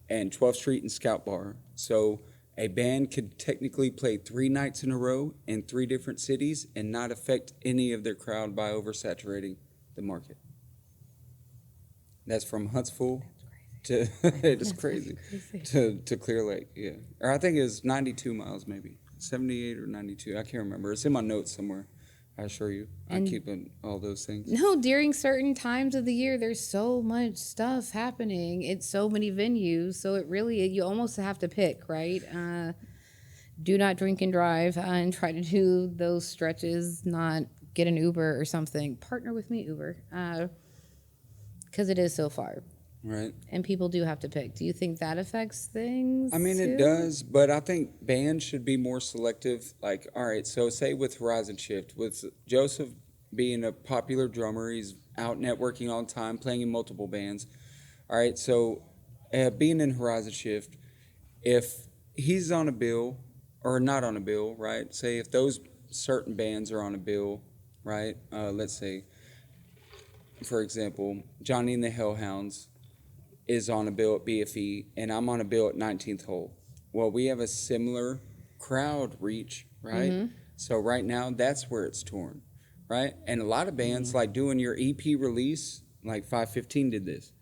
and 12th Street and Scout Bar. So a band could technically play 3 nights in a row in 3 different cities and not affect any of their crowd by oversaturating the market. That's from Huntsville to it's crazy to Clear Lake, yeah. Or I think it was 92 miles maybe. 78 or 92. I can't remember. It's in my notes somewhere. I assure you. I keep all those things. No, during certain times of the year, there's so much stuff happening. It's so many venues. So it really, you almost have to pick, right? Do not drink and drive and try to do those stretches, not get an Uber or something. Partner with me, Uber, because it is so far. Right. And people do have to pick. Do you think that affects things? I mean, it too? does, but I think bands should be more selective. Like, all right, so say with Horizon Shyft, with Joseph being a popular drummer, he's out networking all the time, playing in multiple bands. All right, so being in Horizon Shyft, if he's on a bill or not on a bill, right? Say if those certain bands are on a bill, right? Let's say, for example, Johnny and the Hellhounds is on a bill at BFE, and I'm on a bill at 19th Hole. Well, we have a similar crowd reach, right? Mm-hmm. So right now, that's where it's torn, right? And a lot of bands, like doing your EP release, like 515 did this.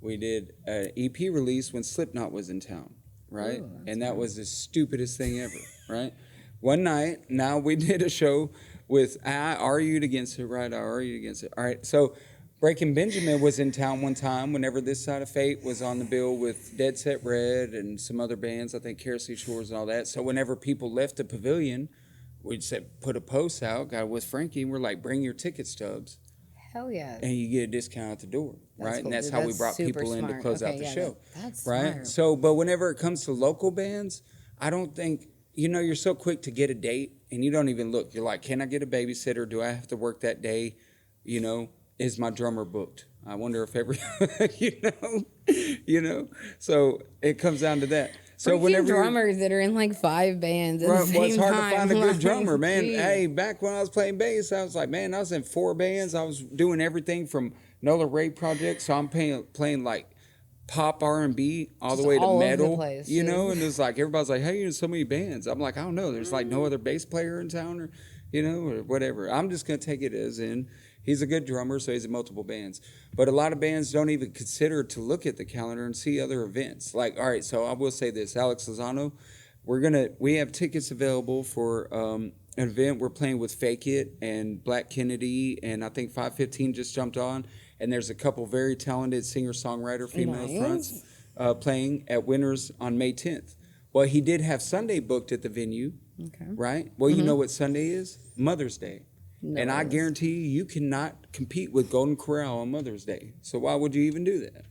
We did an EP release when Slipknot was in town, right? Ooh, And that was the stupidest thing ever, right? One night, now we did a show with, I argued against it, right? I argued against it. All right, so Breaking Benjamin was in town one time whenever This Side of Fate was on the bill with Dead Set Red and some other bands, I think Kerosene Shores and all that. So whenever people left the pavilion, we'd put a post out, got with Frankie, and we're like, bring your ticket stubs, Hell yeah. and you get a discount at the door, right? Cool. And that's Dude, how we that's brought super people in to smart. close Okay, out the yeah, show, that's right? smart. So, but whenever it comes to local bands, I don't think, you're so quick to get a date, and you don't even look. You're like, can I get a babysitter? Do I have to work that day? Is my drummer booked? I wonder if So it comes down to that. So Freaking whenever drummers that are in like 5 bands at Right, the same well, it's hard time. to find a good Like, drummer, man. geez. Hey, back when I was playing bass, I was like, man, I was in 4 bands. I was doing everything from Nola Ray project, so I'm playing like pop R&B all Just the way to all over the metal, place, and it's like everybody's like, hey, you're in so many bands. I'm like, I don't know. There's like no other bass player in town or whatever. I'm just going to take it as in he's a good drummer, so he's in multiple bands. But a lot of bands don't even consider to look at the calendar and see other events. Like, all right, so I will say this, Alex Lozano, we have tickets available for an event. We're playing with Fake It and Black Kennedy, and I think 515 just jumped on. And there's a couple very talented singer-songwriter female Nice. fronts playing at Winners on May 10th. Well, he did have Sunday booked at the venue, Okay. right? Well, you know what Sunday is? Mother's Day. No and I worries. guarantee you cannot compete with Golden Corral on Mother's Day. So why would you even do that?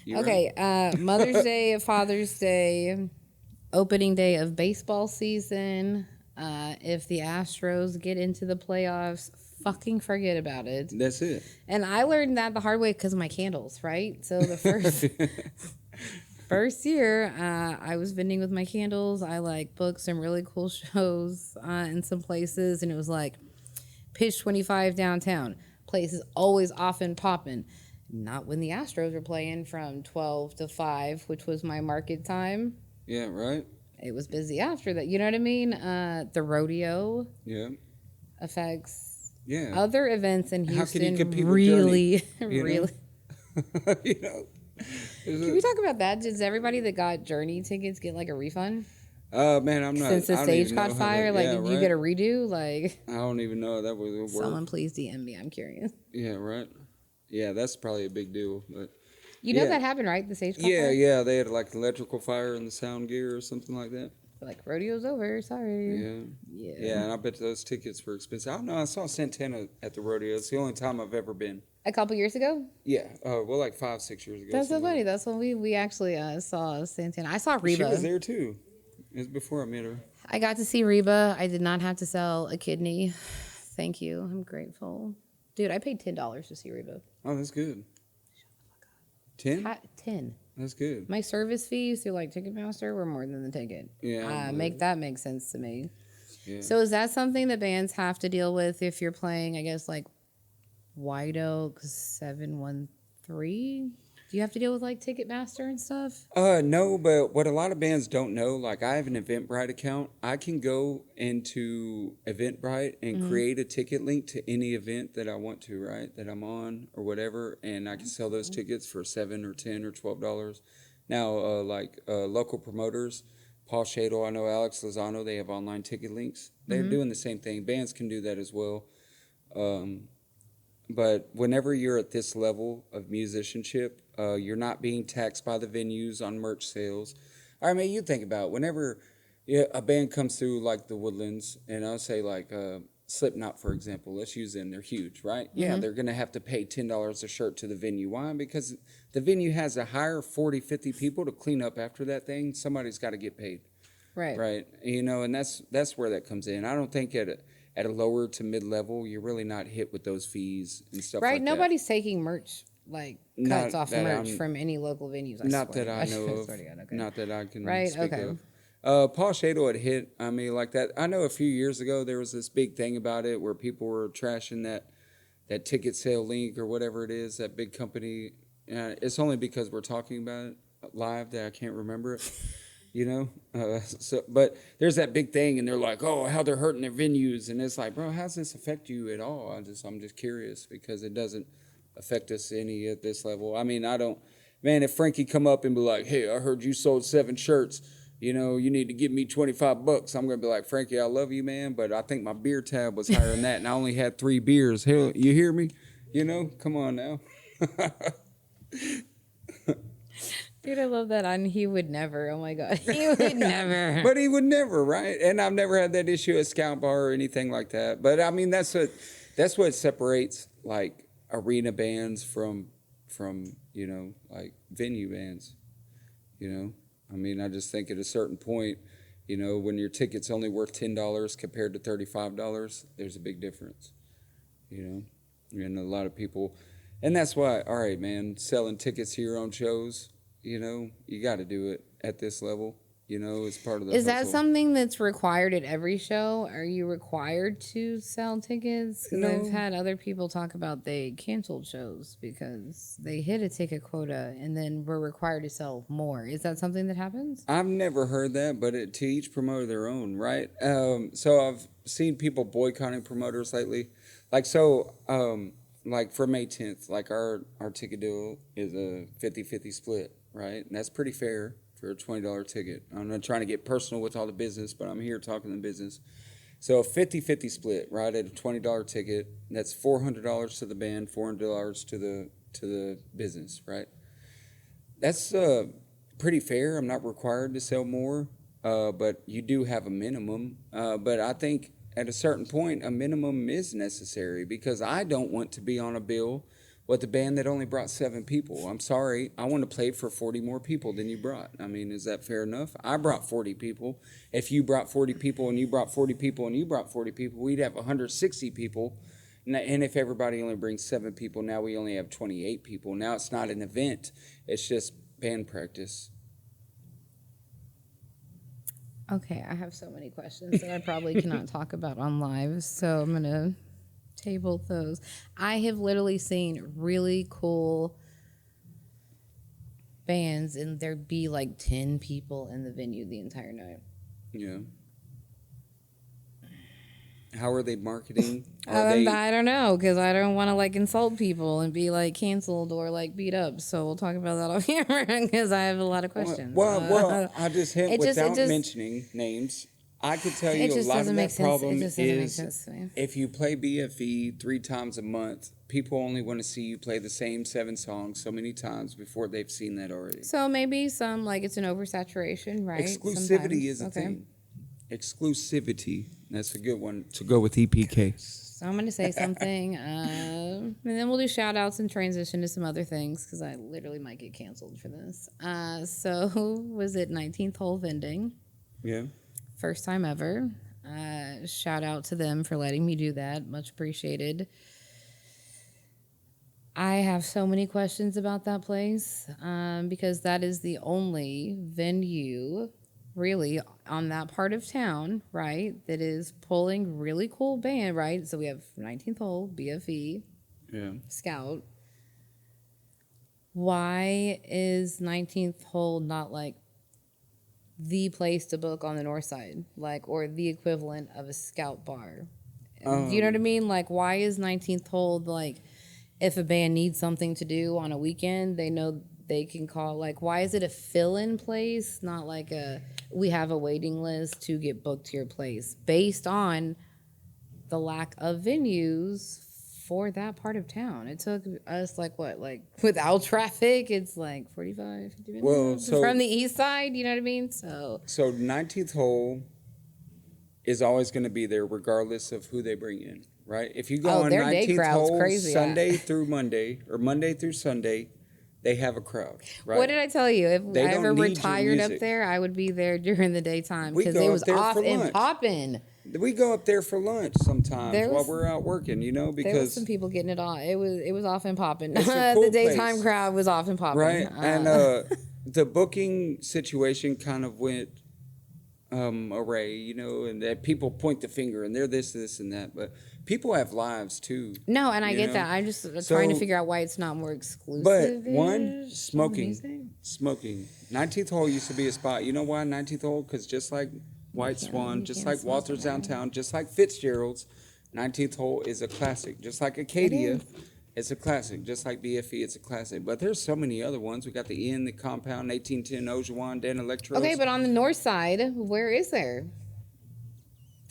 You right? Okay, Mother's Day, Father's Day, opening day of baseball season. If the Astros get into the playoffs, fucking forget about it. That's it. And I learned that the hard way because of my candles, right? So the first year, I was vending with my candles. I like booked some really cool shows in some places, and it was like Pitch 25 downtown. Place is always often popping. Not when the Astros were playing from 12 to 5, which was my market time. Yeah, right? It was busy after that. You know what I mean? The rodeo Yeah. affects Yeah. other events in How can you Houston. compete with Really, Journey, you really. know? You know? Can we talk about that? Does everybody that got Journey tickets get like a refund? Man, I'm not. Since the I don't stage even caught know how fire, that, like, yeah, did you right? get a redo? Like, I don't even know that would work. someone please DM me. I'm curious. Yeah, right. Yeah, that's probably a big deal. But You know yeah. that happened, right? The stage caught Yeah, fire? yeah, they had like electrical fire in the sound gear or something like that. Like, rodeo's over. Sorry. Yeah. Yeah. Yeah, and I bet those tickets were expensive. I don't know. I saw Santana at the rodeo. It's the only time I've ever been. A couple years ago? Yeah. Well, like 5-6 years ago. That's so something funny. like That's when we actually saw Santana. I saw that. She Reba. was there too. It was before I met her. I got to see Reba. I did not have to sell a kidney. Thank you. I'm grateful. Dude, I paid $10 to see Reba. Oh, that's good. 10? 10. That's good. My service fees through like Ticketmaster were more than the ticket. Yeah. Make that make sense to me. Yeah. So is that something that bands have to deal with if you're playing, I guess, like White Oak 713? Do you have to deal with like Ticketmaster and stuff? No, but what a lot of bands don't know, like I have an Eventbrite account. I can go into Eventbrite and create a ticket link to any event that I want to, right? That I'm on or whatever, and I can sell those tickets for $7 or $10 or $12. Now, local promoters, Paul Shadle, I know Alex Lozano, they have online ticket links. They're doing the same thing. Bands can do that as well. But whenever you're at this level of musicianship, you're not being taxed by the venues on merch sales. I mean, you think about it, whenever a band comes through like the Woodlands, and I'll say like Slipknot, for example, let's use them, they're huge, right? Yeah, they're going to have to pay $10 a shirt to the venue. Why? Because the venue has to hire 40, 50 people to clean up after that thing. Somebody's got to get paid. Right. Right. And that's where that comes in. I don't think at a lower to mid level, you're really not hit with those fees and stuff Right. like that. Nobody's taking merch, like cuts Not off that merch I'm- from any local venues. Not swear that to I God. know of. Swear to God, okay. Not that I can Right, speak okay. of. Paul Shadle had hit, I mean, like that. I know a few years ago there was this big thing about it where people were trashing that ticket sale link or whatever it is, that big company. It's only because we're talking about it live that I can't remember it. But there's that big thing, and they're like, "Oh, how they're hurting their venues," and it's like, bro, how does this affect you at all? I'm just curious because it doesn't affect us any at this level. I mean, I don't, man. If Frankie come up and be like, "Hey, I heard you sold 7 shirts. You need to give me $25." I'm gonna be like, Frankie, I love you, man, but I think my beer tab was higher than that, and I only had 3 beers. Hell, you hear me? Come on now. Dude, I love that. And he would never. Oh my God. He would never. But he would never, right? And I've never had that issue at Scout Bar or anything like that. But I mean, that's what separates like arena bands from like venue bands. I mean, I just think at a certain point, when your ticket's only worth $10 compared to $35, there's a big difference. And a lot of people, and that's why, all right, man, selling tickets to your own shows. You got to do it at this level. It's part of the Is that hustle. something that's required at every show? Are you required to sell tickets? Because No. I've had other people talk about they canceled shows because they hit a ticket quota and then were required to sell more. Is that something that happens? I've never heard that, but to each promoter their own, right? So I've seen people boycotting promoters lately. Like for May 10th, like our ticket deal is a 50-50 split, right? And that's pretty fair for a $20 ticket. I'm not trying to get personal with all the business, but I'm here talking the business. So a 50-50 split, right, at a $20 ticket, that's $400 to the band, $400 to the business, right? That's pretty fair. I'm not required to sell more, but you do have a minimum. But I think at a certain point, a minimum is necessary because I don't want to be on a bill with a band that only brought 7 people. I'm sorry. I want to play for 40 more people than you brought. I mean, is that fair enough? I brought 40 people. If you brought 40 people and you brought 40 people and you brought 40 people, we'd have 160 people. And if everybody only brings 7 people, now we only have 28 people. Now it's not an event. It's just band practice. Okay, I have so many questions that I probably cannot talk about on live, so I'm going to table those. I have literally seen really cool bands and there'd be like 10 people in the venue the entire night. Yeah. How are they marketing? I don't know, because I don't want to like insult people and be like canceled or like beat up. So we'll talk about that off camera because I have a lot of questions. Well, I just hint without mentioning names. I could tell you a lot of that problem is if you play BFE 3 times a month, people only want to see you play the same 7 songs so many times before they've seen that already. So maybe some, like, it's an oversaturation, right? Exclusivity is a thing. Exclusivity. That's a good one to go with EPK. So I'm going to say something, and then we'll do shout-outs and transition to some other things because I literally might get canceled for this. So was it 19th Hole Vending? Yeah. First time ever. Shout out to them for letting me do that. Much appreciated. I have so many questions about that place because that is the only venue really on that part of town, right, that is pulling really cool band, right? So we have 19th Hole, BFE, Scout. Why is 19th Hole not like the place to book on the north side, like, or the equivalent of a Scout bar? Do you know what I mean? Like, why is 19th Hole, like, if a band needs something to do on a weekend, they know they can call, like, why is it a fill-in place, not like we have a waiting list to get booked to your place, based on the lack of venues for that part of town? It took us, like, what, like, without traffic, it's like 45, 50 minutes from the east side, you know what I mean? So 19th Hole is always going to be there regardless of who they bring in, right? If you go on 19th Hole crazy, Sunday through Monday, or Monday through Sunday, they have a crowd, right? What did I tell you? If I ever retired up there, I would be there during the daytime because it was off and popping. We go up there for lunch sometimes while we're out working, you know, because there was some people getting it on. It was off and popping. It's a cool the daytime place. crowd was off and popping, right? And the booking situation kind of went array, you know, and that people point the finger and they're this, and that, but people have lives too. No, and I get that. I'm just trying to figure out why it's not more exclusive. But one, smoking. 19th Hole used to be a spot. You know why 19th Hole? Because just like White Swan, just like Walters Downtown, just like Fitzgerald's, 19th Hole is a classic. Just like Acadia, it's a classic. Just like BFE, it's a classic. But there's so many other ones. We got the Inn, the Compound, 1810, Ojuan, Dan Electros. Okay, but on the north side, where is there?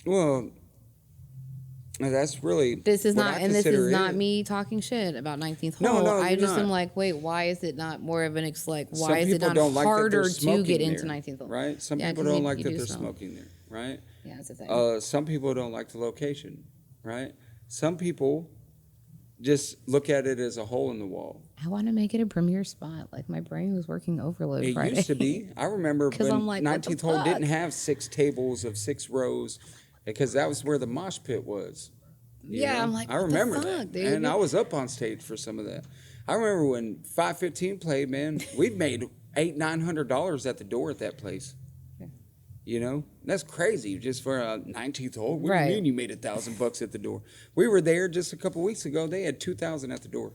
Well, that's really this is not me talking shit about 19th Hole. No, I just am like, wait, why is it not more of an why is it not harder to get into 19th Hole? Right? Some people don't like that they're smoking there, right? Yeah, that's a thing. Some people don't like the location, right? Some people just look at it as a hole in the wall. I want to make it a premier spot. Like, my brain was working overload It Friday. used to be. I remember when like, 19th Hole didn't have 6 tables of 6 rows because that was where the mosh pit was. Yeah, know? I'm like, I remember that, dude? And I was up on stage for some of that. I remember when 515 played, man, we'd made $800-900 at the door at that place. Yeah. You know, that's crazy just for a 19th Hole. What do you mean you made $1,000 at the door? We were there just a couple weeks ago. They had 2,000 at the door.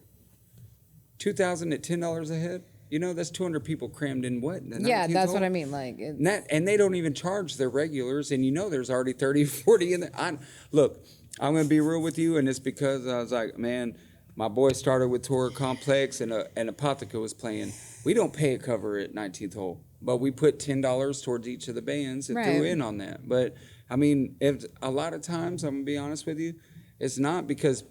2,000 at $10 a head. You know, that's 200 people crammed in what? Yeah, that's what I mean. Like, and they don't even charge their regulars, and you know, there's already 30, 40 in there. Look, I'm gonna be real with you, and it's because I was like, man, my boy started with Torah Complex, and Apotheca was playing. We don't pay a cover at 19th Hole, but we put $10 towards each of the bands and threw in on that. But I mean, if a lot of times, I'm gonna be honest with you, it's not because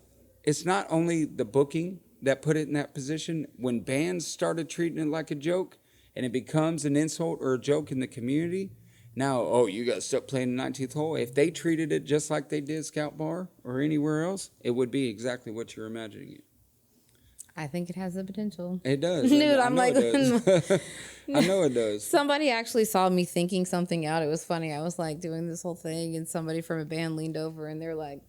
it's not only the booking that put it in that position. When bands started treating it like a joke and it becomes an insult or a joke in the community, Now, oh, you got stuck playing the 19th hole. If they treated it just like they did Scout Bar or anywhere else, it would be exactly what you're imagining it. I think it has the potential. It does. Dude, I I'm know like, it does. I know it does. somebody actually saw me thinking something out. It was funny. I was like doing this whole thing, and somebody from a band leaned over, and they're like,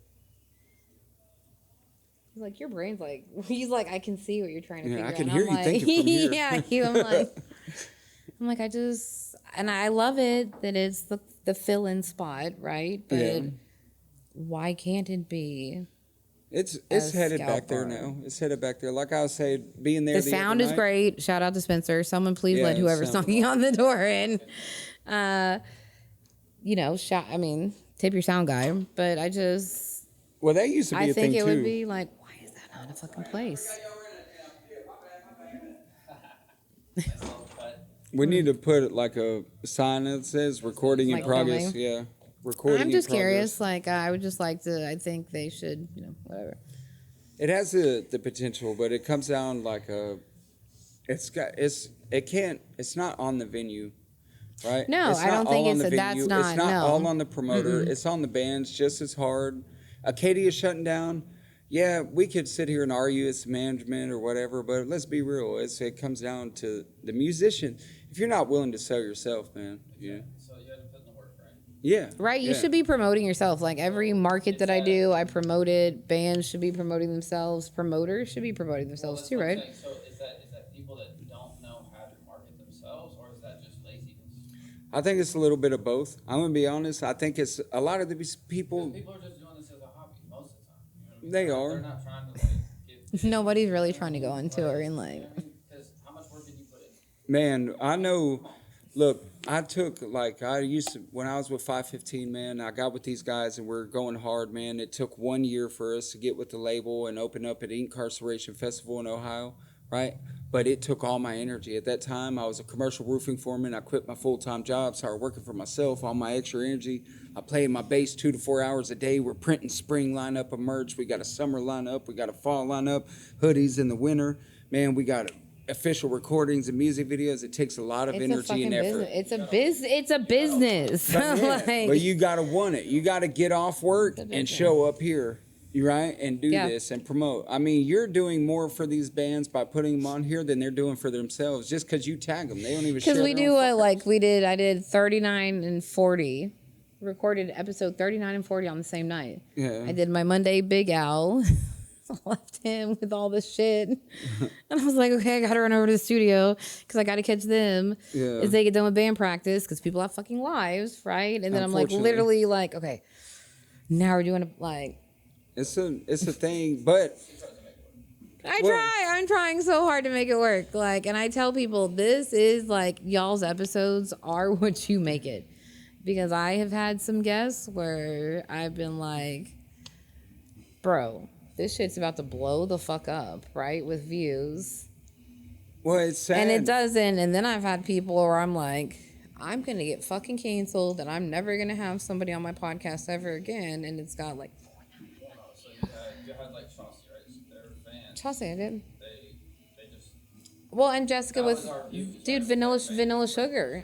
he's like, your brain's like, he's like, I can see what you're trying to figure out. I can And hear I'm you like, thinking from here. Yeah, I'm like, and I love it that it's the fill-in spot, right? But Yeah. why can't it be? It's As headed Scout back there Bar. now. It's headed back there. Like I was saying, being there. The The sound other is night- great. Shout out to Spencer. Someone please Yeah, let whoever's sound- knocking on the door in. Tip your sound guy. But Well, that used to be I a think thing it too. would be like, why is that not a fucking place? We need to put like a sign that says "recording in Like progress." filming? Yeah, recording. I'm just in progress. curious. Like, I would just like to. I think they should. Whatever. It has the potential, but it comes down like a. It's not on the venue, right? No, It's I not don't think all on it's the that's venue. not. It's not No. all on the promoter. It's on the bands just as hard. Acadia shutting down. Yeah, we could sit here and argue it's management or whatever, but let's be real. It comes down to the musician. If you're not willing to sell yourself, man, yeah, So you had to put in the work, right? yeah, Right, you yeah. should be promoting yourself. Like every market that I do, I promote it. Bands should be promoting themselves. Promoters should be promoting themselves That's too, what I'm right? saying. So is that people that don't know how to market themselves, or is that just laziness? I think it's a little bit of both. I'm gonna be honest. I think it's a lot of these people. People are just doing this as a hobby most of the time. You know what I mean? They They're are. not trying to like get. Nobody's really trying to go on tour and like. Because how much work did you put in? Man, I know. Look, I used to when I was with 515. Man, I got with these guys and we're going hard. Man, it took 1 year for us to get with the label and open up at Incarceration Festival in Ohio, right? But it took all my energy. At that time, I was a commercial roofing foreman. I quit my full-time job, started working for myself. All my extra energy, I played my bass 2 to 4 hours a day. We're printing spring lineup of merch. We got a summer lineup. We got a fall lineup, hoodies in the winter. Man, we got official recordings and music videos. It takes a lot of It's a energy fucking and effort. business. It's a business. Like, But you gotta want it. You gotta get off work and show up here, you right, and do Yeah. this and promote. I mean, you're doing more for these bands by putting them on here than they're doing for themselves. Just because you tag them, they don't even. because share we their do own like we did. I did 39 and 40. Recorded episode 39 and 40 on the same night. Yeah. I did my Monday Big Al. Left him with all this shit. And I was like, okay, I got to run over to the studio because I got to catch them Yeah. as they get done with band practice because people have fucking lives, right? And then I'm like, Unfortunately. literally like, okay, now we're doing It's a thing, but I'm trying so hard to make it work. Like, and I tell people this is like y'all's episodes are what you make it. Because I have had some guests where I've been like, bro, this shit's about to blow the fuck up, right? With views. well, it's sad. And it doesn't. And then I've had people where I'm like, I'm going to get fucking canceled and I'm never going to have somebody on my podcast ever again. And it's got like, So you had like Chauncey, right? They're fans. Chelsea, I did. They just. Well, and Jessica That with, was our views, dude, right? Vanilla Sugar.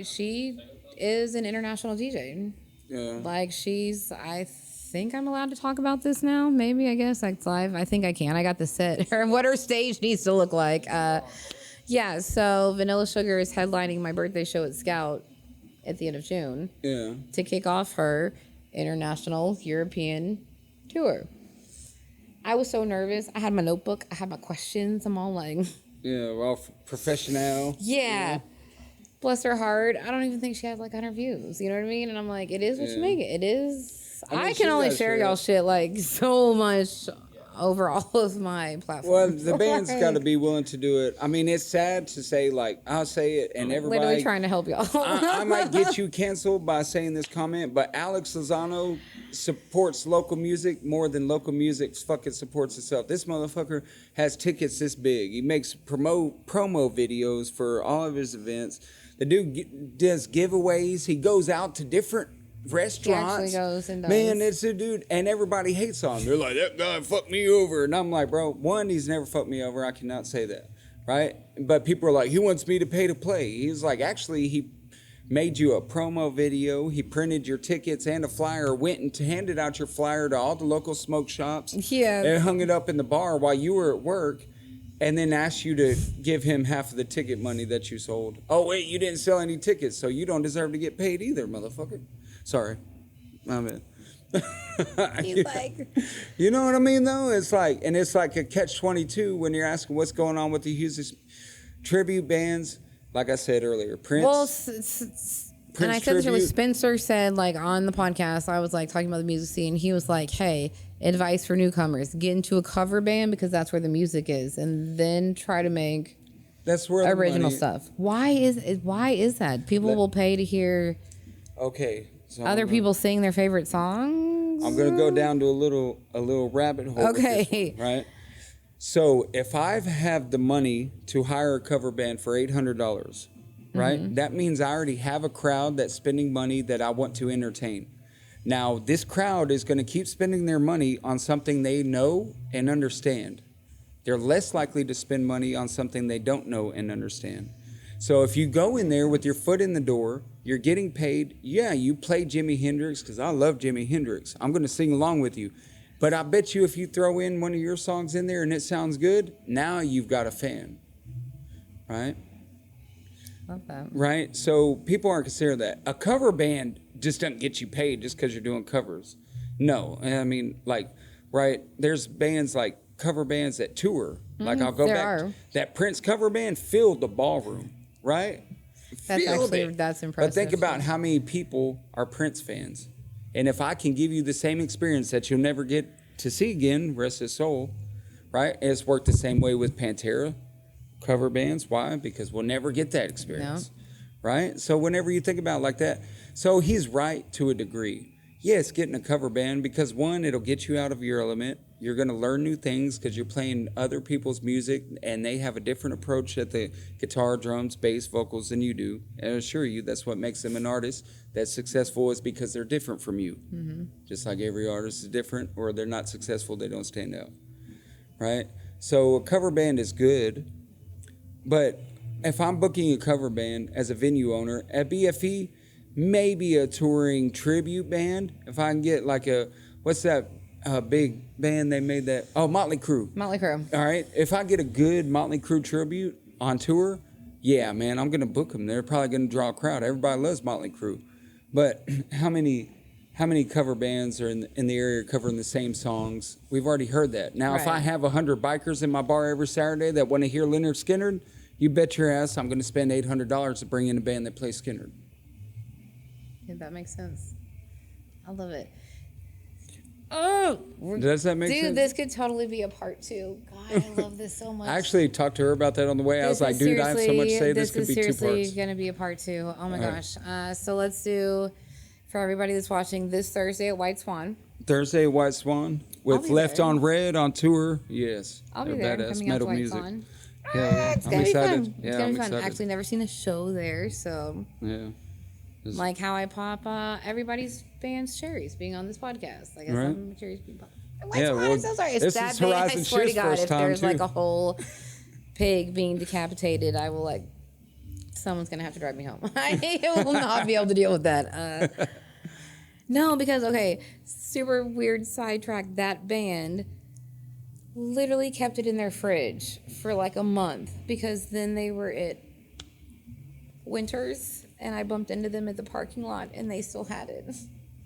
She is an international DJ. Yeah. Like I think I'm allowed to talk about this now. Maybe, I guess. Like, it's live. I think I can. I got the set. Or what her stage needs to look like. Yeah, so Vanilla Sugar is headlining my birthday show at Scout at the end of June Yeah. to kick off her international European tour. I was so nervous. I had my notebook. I had my questions. I'm all like, Yeah. Well, professional. yeah. Bless her heart. I don't even think she had like 100 views. You know what I mean? And I'm like, it is what you Yeah. make it. It is. I mean, I she can only does share share y'all it. shit like so much over all of my Well, platforms. the band's Like, got to be willing to do it. I mean, it's sad to say, like, I'll say it, and literally everybody. trying to help y'all. I might get you canceled by saying this comment, but Alex Lozano supports local music more than local music fucking supports itself. This motherfucker has tickets this big. He makes promo videos for all of his events. The dude does giveaways. He goes out to different restaurants. goes and does. Man, it's a dude, and everybody hates on him. They're like, that guy fucked me over, and I'm like, bro, one, he's never fucked me over. I cannot say that, right? But people are like, he wants me to pay to play. He's like, actually, he made you a promo video. He printed your tickets and a flyer, went and handed out your flyer to all the local smoke shops. Yeah. And hung it up in the bar while you were at work, and then asked you to give him half of the ticket money that you sold. Oh, wait, you didn't sell any tickets, so you don't deserve to get paid either, motherfucker. Sorry. My bad. He's like, You know what I mean, though? It's like a catch-22 when you're asking what's going on with the Hughes tribute bands. Like I said earlier, Prince. well, and I said this earlier, tribute. Spencer said, like, on the podcast, I was like talking about the music scene. He was like, hey, advice for newcomers: get into a cover band because that's where the music is, and then try to make That's where the original money, stuff. Why is that? People will pay to hear Okay. So other people sing their favorite songs. I'm gonna go down to a little rabbit hole. Okay. With this one, right. So if I have the money to hire a cover band for $800, right, that means I already have a crowd that's spending money that I want to entertain. Now, this crowd is going to keep spending their money on something they know and understand. They're less likely to spend money on something they don't know and understand. So if you go in there with your foot in the door, you're getting paid. Yeah, you play Jimi Hendrix because I love Jimi Hendrix. I'm going to sing along with you. But I bet you if you throw in one of your songs in there and it sounds good, now you've got a fan, right? Love that. Right? So people aren't considering that. A cover band just doesn't get you paid just because you're doing covers. No. I mean, like, right, there's bands like cover bands that tour. Like I'll go there back. are. That Prince cover band filled the ballroom, right? That's impressive. But think about how many people are Prince fans. And if I can give you the same experience that you'll never get to see again, rest his soul, right? It's worked the same way with Pantera cover bands. Why? Because we'll never get that experience, right? So whenever you think about it like that, so he's right to a degree. Yes, getting a cover band because one, it'll get you out of your element. You're going to learn new things because you're playing other people's music and they have a different approach at the guitar, drums, bass, vocals than you do. And I assure you, that's what makes them an artist that's successful is because they're different from you. Just like every artist is different, or they're not successful, they don't stand out, right? So a cover band is good, but if I'm booking a cover band as a venue owner at BFE, maybe a touring tribute band, if I can get like what's that big band they made that? Oh, Motley Crue. Motley Crue. All right. If I get a good Motley Crue tribute on tour, yeah, man, I'm going to book them. They're probably going to draw a crowd. Everybody loves Motley Crue. But how many cover bands are in the area covering the same songs? We've already heard that. Now, if I Right. have 100 bikers in my bar every Saturday that want to hear Leonard Skinner, you bet your ass I'm going to spend $800 to bring in a band that plays Skinner. Yeah, that makes sense. I love it. Oh, Does that make sense? dude, this could totally be a part 2. God, I love this so much. I actually talked to her about that on the way. I was like, dude, I have so much to say. This could be 2 This is seriously parts. going to be a part 2. Oh my All gosh. So let's do, for everybody that's watching, this Thursday at White Swan. Thursday, White Swan with be Left there. on Red on tour. Yes. I'll be They're there badass coming out to metal White music. Swan. Yeah, It's I'm gonna be excited. fun. It's Yeah, gonna I'm be fun. excited. Actually, never seen a show there, so Yeah. like how I pop everybody's fans cherries being on this podcast. Like I Right. some cherries being popped. Yeah, well, I'm so sorry. It's this that is big. Horizon I swear to Shyft's God, first if time, there's like too. a whole pig being decapitated, I will like someone's gonna have to drive me home. I will not be able to deal with that. No, because okay, super weird sidetrack. That band literally kept it in their fridge for like a month because then they were at Winters and I bumped into them at the parking lot and they still had it.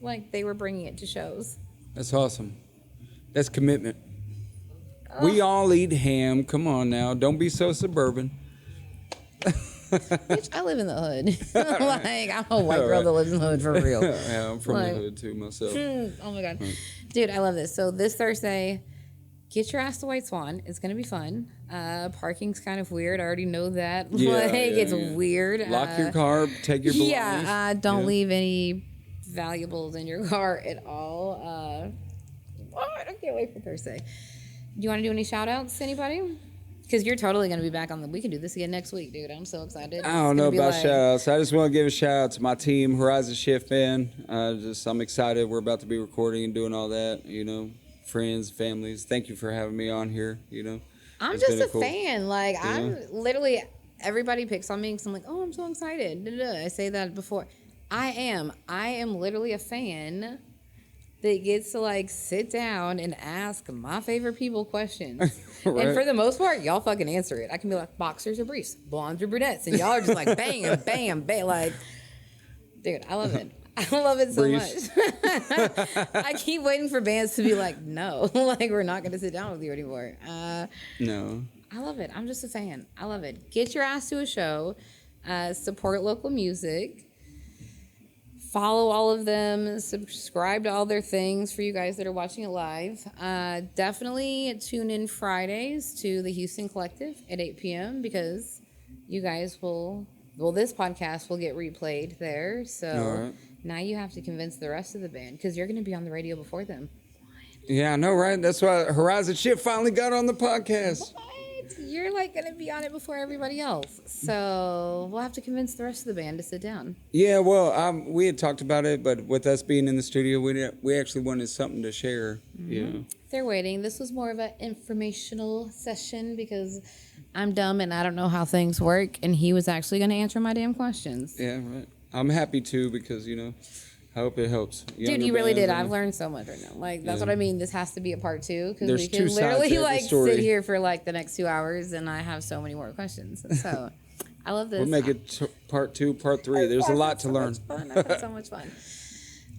Like they were bringing it to shows. That's awesome. That's commitment. We all eat ham. Come on now. Don't be so suburban. Bitch, I live in the hood. Like I'm a white girl that lives in the hood for real. Yeah, I'm from Like- the hood too myself. Oh my god, dude, I love this. So this Thursday, get your ass to White Swan. It's gonna be fun. Parking's kind of weird. I already know that. Yeah, Like yeah, it's yeah. weird. Lock your car. Take your belongings. Yeah, don't Yeah. leave any valuables in your car at all. I can't wait for Thursday. Do you want to do any shout outs to anybody? Because you're totally going to be back on we can do this again next week, dude. I'm so excited. I don't know about shout outs. I just want to give a shout out to my team, Horizon Shyft band. I'm excited. We're about to be recording and doing all that, friends, families. Thank you for having me on here, I'm It's just been a cool- fan. Like, I'm literally, everybody picks on me because I'm like, oh, I'm so excited. I say that before. I am literally a fan that gets to like sit down and ask my favorite people questions. Right. And for the most part, y'all fucking answer it. I can be like, boxers or briefs, blondes or brunettes. And y'all are just like, bam, bam, bam. Like, dude, I love it. I love it so Briefs. much. I keep waiting for bands to be like, no, like, we're not going to sit down with you anymore. No. I love it. I'm just a fan. I love it. Get your ass to a show. Support local music. Follow all of them. Subscribe to all their things for you guys that are watching it live. Definitely tune in Fridays to the Houston Collective at 8 p.m. because you guys will, well, this podcast will get replayed there. So All right. now you have to convince the rest of the band because you're going to be on the radio before them. Yeah, I know, right? That's why Horizon Shyft finally got on the podcast. What? You're like going to be on it before everybody else. So we'll have to convince the rest of the band to sit down. Yeah, well, we had talked about it, but with us being in the studio, we actually wanted something to share. You know. They're waiting. This was more of an informational session because I'm dumb and I don't know how things work. And he was actually going to answer my damn questions. Yeah, right. I'm happy too because, you know, I hope it helps. Dude, you really did. I've learned so much right now. Like, that's Yeah. what I mean. This has to be a part 2 because There's we two can sides literally to every like story. sit here for like the next 2 hours and I have so many more questions. So I love this. We'll make it part 2, part 3. There's a lot to learn. I've had so much fun.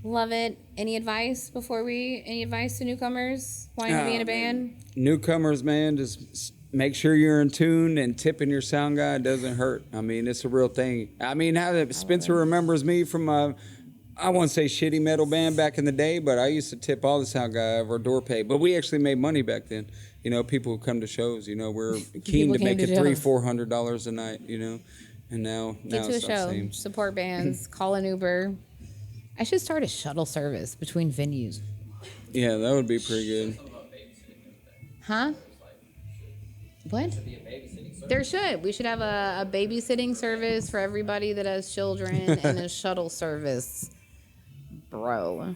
Love it. Any advice to newcomers wanting to be in a band? Newcomers, man, just make sure you're in tune and tipping your sound guy doesn't hurt. I mean, it's a real thing. I mean, how Spencer remembers me from I won't say shitty metal band back in the day, but I used to tip all the sound guy of our door pay. But we actually made money back then. You know, people who come to shows, you know, we're keen to make it $300-$400 a night, you know. And now Get to a it's not the show, same. support bands, call an Uber. I should start a shuttle service between venues. Yeah, that would be pretty good. Huh? What? Be a babysitting service. There should. We should have a babysitting service for everybody that has children and a shuttle service. Bro.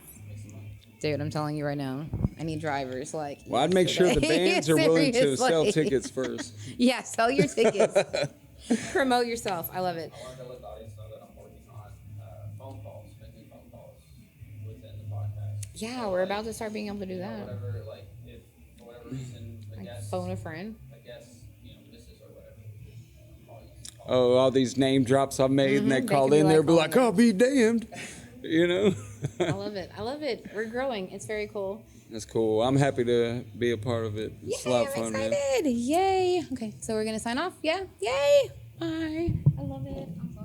Dude, I'm telling you right now. I need drivers like. Well, I'd make sure the bands are willing to sell Seriously. tickets first. Yeah, sell your tickets. Promote yourself. I love it. I wanted to let the audience know that I'm working on phone calls, making phone calls within the podcast. Yeah, So, we're like, about to start being able to do you know, that. whatever, like, if for whatever reason, I Like guess, phone a friend. you know, misses or whatever, call you. Oh, all these name drops I've made, and they They call could be in like there, be like, calling "Oh, be damned," you know. I love it. I love it. We're growing. It's very cool. That's cool. I'm happy to be a part of it. It's a lot of I'm fun, man. excited. Yay. Okay, so we're going to sign off. Yeah. Yay. Bye. I love it.